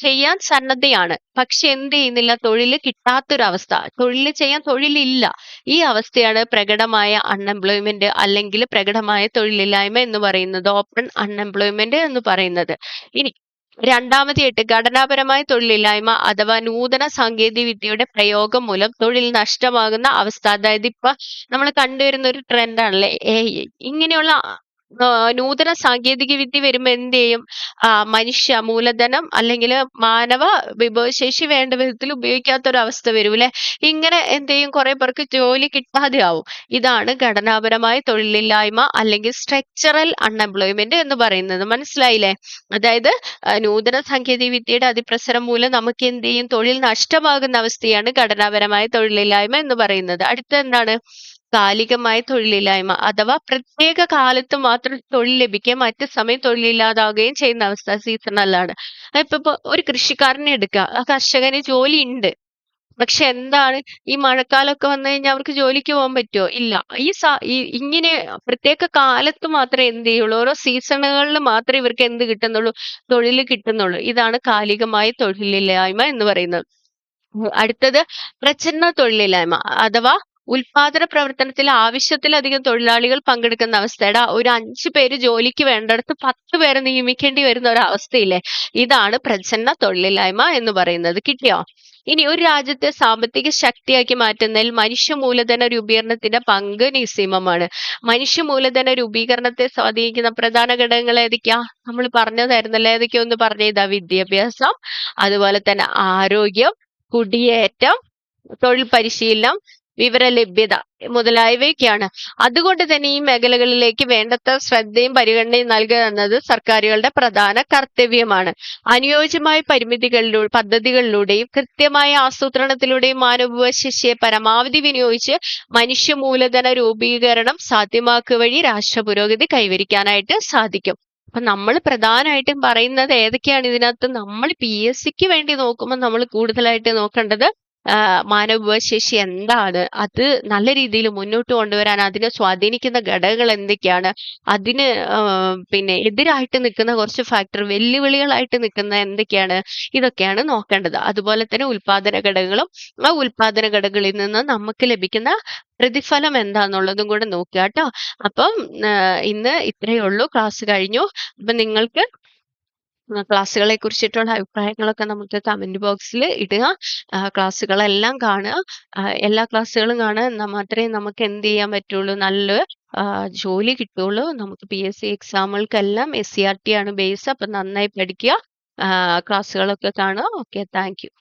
ചെയ്യാൻ സന്നദ്ധയാണ്, പക്ഷെ എന്ത് ചെയ്യുന്നില്ല? തൊഴിൽ കിട്ടാത്തൊരവസ്ഥ. തൊഴിൽ ചെയ്യാൻ തൊഴിലില്ല. ഈ അവസ്ഥയാണ് പ്രകടമായ അൺഎംപ്ലോയ്മെന്റ് അല്ലെങ്കിൽ പ്രകടമായ തൊഴിലില്ലായ്മ എന്ന് പറയുന്നത്, ഓപ്പൺ അൺഎംപ്ലോയ്മെന്റ് എന്ന് പറയുന്നത്. ഇനി രണ്ടാമതായിട്ട് ഘടനാപരമായ തൊഴിലില്ലായ്മ അഥവാ നൂതന സാങ്കേതിക വിദ്യയുടെ പ്രയോഗം മൂലം തൊഴിൽ നഷ്ടമാകുന്ന അവസ്ഥ. അതായത് ഇപ്പൊ നമ്മൾ കണ്ടുവരുന്ന ഒരു ട്രെൻഡാണല്ലേ AI. ഇങ്ങനെയുള്ള നൂതന സാങ്കേതിക വിദ്യ വരുമ്പോ എന്ത് ചെയ്യും? മനുഷ്യ മൂലധനം അല്ലെങ്കിൽ മാനവ വിഭവശേഷി വേണ്ട വിധത്തിൽ ഉപയോഗിക്കാത്ത ഒരു അവസ്ഥ വരും ല്ലേ? ഇങ്ങനെ എന്ത് ചെയ്യും? കുറെ പേർക്ക് ജോലി കിട്ടാതെ ആവും. ഇതാണ് ഘടനാപരമായ തൊഴിലില്ലായ്മ അല്ലെങ്കിൽ സ്ട്രക്ചറൽ അൺഎംപ്ലോയ്മെന്റ് എന്ന് പറയുന്നത്. മനസ്സിലായില്ലേ? അതായത് നൂതന സാങ്കേതിക വിദ്യയുടെ അതിപ്രസരം മൂലം നമുക്ക് എന്ത് ചെയ്യും? തൊഴിൽ നഷ്ടമാകുന്ന അവസ്ഥയാണ് ഘടനാപരമായ തൊഴിലില്ലായ്മ എന്ന് പറയുന്നത്. അടുത്ത എന്താണ്? കാലികമായ തൊഴിലില്ലായ്മ അഥവാ പ്രത്യേക കാലത്ത് മാത്രം തൊഴിൽ ലഭിക്കുകയും മറ്റു സമയം തൊഴിലില്ലാതാവുകയും ചെയ്യുന്ന അവസ്ഥ സീസണലാണ്. ഇപ്പൊ ഒരു കൃഷിക്കാരനെ എടുക്കുക. ആ കർഷകന് ജോലി ഉണ്ട്. പക്ഷെ എന്താണ് ഈ മഴക്കാലമൊക്കെ വന്നു കഴിഞ്ഞാൽ അവർക്ക് ജോലിക്ക് പോകാൻ പറ്റുമോ? ഇല്ല. ഇങ്ങനെ പ്രത്യേക കാലത്ത് മാത്രമേ എന്ത് ചെയ്യുള്ളൂ? ഓരോ സീസണുകളിൽ മാത്രമേ ഇവർക്ക് എന്ത് കിട്ടുന്നുള്ളൂ? തൊഴിൽ കിട്ടുന്നുള്ളൂ. ഇതാണ് കാലികമായ തൊഴിലില്ലായ്മ എന്ന് പറയുന്നത്. അടുത്തത് പ്രച്ഛന്ന തൊഴിലില്ലായ്മ അഥവാ ഉൽപാദന പ്രവർത്തനത്തിൽ ആവശ്യത്തിലധികം തൊഴിലാളികൾ പങ്കെടുക്കുന്ന അവസ്ഥ. എടാ ഒരു 5 പേര് ജോലിക്ക് വേണ്ടടുത്ത് 10 പേരെ നിയമിക്കേണ്ടി വരുന്ന ഒരു അവസ്ഥയില്ലേ? ഇതാണ് പ്രച്ഛന്ന തൊഴിലില്ലായ്മ എന്ന് പറയുന്നത്. കിട്ടിയോ? ഇനി ഒരു രാജ്യത്തെ സാമ്പത്തിക ശക്തിയാക്കി മാറ്റുന്നതിൽ മനുഷ്യ മൂലധന രൂപീകരണത്തിന്റെ പങ്ക് നിസ്സീമമാണ്. മനുഷ്യ മൂലധന രൂപീകരണത്തെ സ്വാധീനിക്കുന്ന പ്രധാന ഘടകങ്ങൾ ഏതൊക്കെയാ? നമ്മൾ പറഞ്ഞതായിരുന്നല്ലോ. ഏതൊക്കെയാ ഒന്ന് പറഞ്ഞേതാ? വിദ്യാഭ്യാസം, അതുപോലെ തന്നെ ആരോഗ്യം, കുടിയേറ്റം, തൊഴിൽ പരിശീലനം, വിവര ലഭ്യത മുതലായവയൊക്കെയാണ്. അതുകൊണ്ട് തന്നെ ഈ മേഖലകളിലേക്ക് വേണ്ടത്ര ശ്രദ്ധയും പരിഗണനയും നൽകുക എന്നത് സർക്കാരുകളുടെ പ്രധാന കർത്തവ്യമാണ്. അനുയോജ്യമായ പദ്ധതികളിലൂടെയും കൃത്യമായ ആസൂത്രണത്തിലൂടെയും മാനവവിഭവശേഷിയെ പരമാവധി വിനിയോഗിച്ച് മനുഷ്യ മൂലധന രൂപീകരണം സാധ്യമാക്കുക വഴി രാഷ്ട്ര പുരോഗതി കൈവരിക്കാനായിട്ട് സാധിക്കും. അപ്പൊ നമ്മൾ പ്രധാനമായിട്ടും പറയുന്നത് ഏതൊക്കെയാണ് ഇതിനകത്ത്? നമ്മൾ PSC ക്ക് വേണ്ടി നോക്കുമ്പോൾ നമ്മൾ കൂടുതലായിട്ട് നോക്കേണ്ടത് മാനവവിഭവശേഷി എന്താണ്, അത് നല്ല രീതിയിൽ മുന്നോട്ട് കൊണ്ടുവരാൻ അതിനെ സ്വാധീനിക്കുന്ന ഘടകങ്ങൾ എന്തൊക്കെയാണ്, അതിന് പിന്നെ എതിരായിട്ട് നിൽക്കുന്ന കുറച്ച് ഫാക്ടർ, വെല്ലുവിളികളായിട്ട് നിൽക്കുന്ന എന്തൊക്കെയാണ്, ഇതൊക്കെയാണ് നോക്കേണ്ടത്. അതുപോലെ തന്നെ ഉൽപാദന ഘടകങ്ങളും ആ ഉൽപാദന ഘടകങ്ങളിൽ നിന്ന് നമുക്ക് ലഭിക്കുന്ന പ്രതിഫലം എന്താന്നുള്ളതും കൂടെ നോക്കുക കേട്ടോ. അപ്പം ഇന്ന് ഇത്രയേ ഉള്ളൂ. ക്ലാസ് കഴിഞ്ഞു. അപ്പൊ നിങ്ങൾക്ക് ക്ലാസ്സുകളെ കുറിച്ചിട്ടുള്ള അഭിപ്രായങ്ങളൊക്കെ നമുക്ക് കമന്റ് ബോക്സിൽ ഇടുക. ക്ലാസ്സുകളെല്ലാം കാണുക. എല്ലാ ക്ലാസ്സുകളും കാണുക. എന്നാൽ മാത്രമേ നമുക്ക് എന്ത് ചെയ്യാൻ പറ്റുള്ളൂ? നല്ല ജോലി കിട്ടുള്ളൂ. നമുക്ക് PSC എക്സാമുകൾക്കെല്ലാം SCRT ആണ് ബേസ്. അപ്പം നന്നായി പഠിക്കുക. ക്ലാസ്സുകളൊക്കെ കാണുക. Okay, thank you.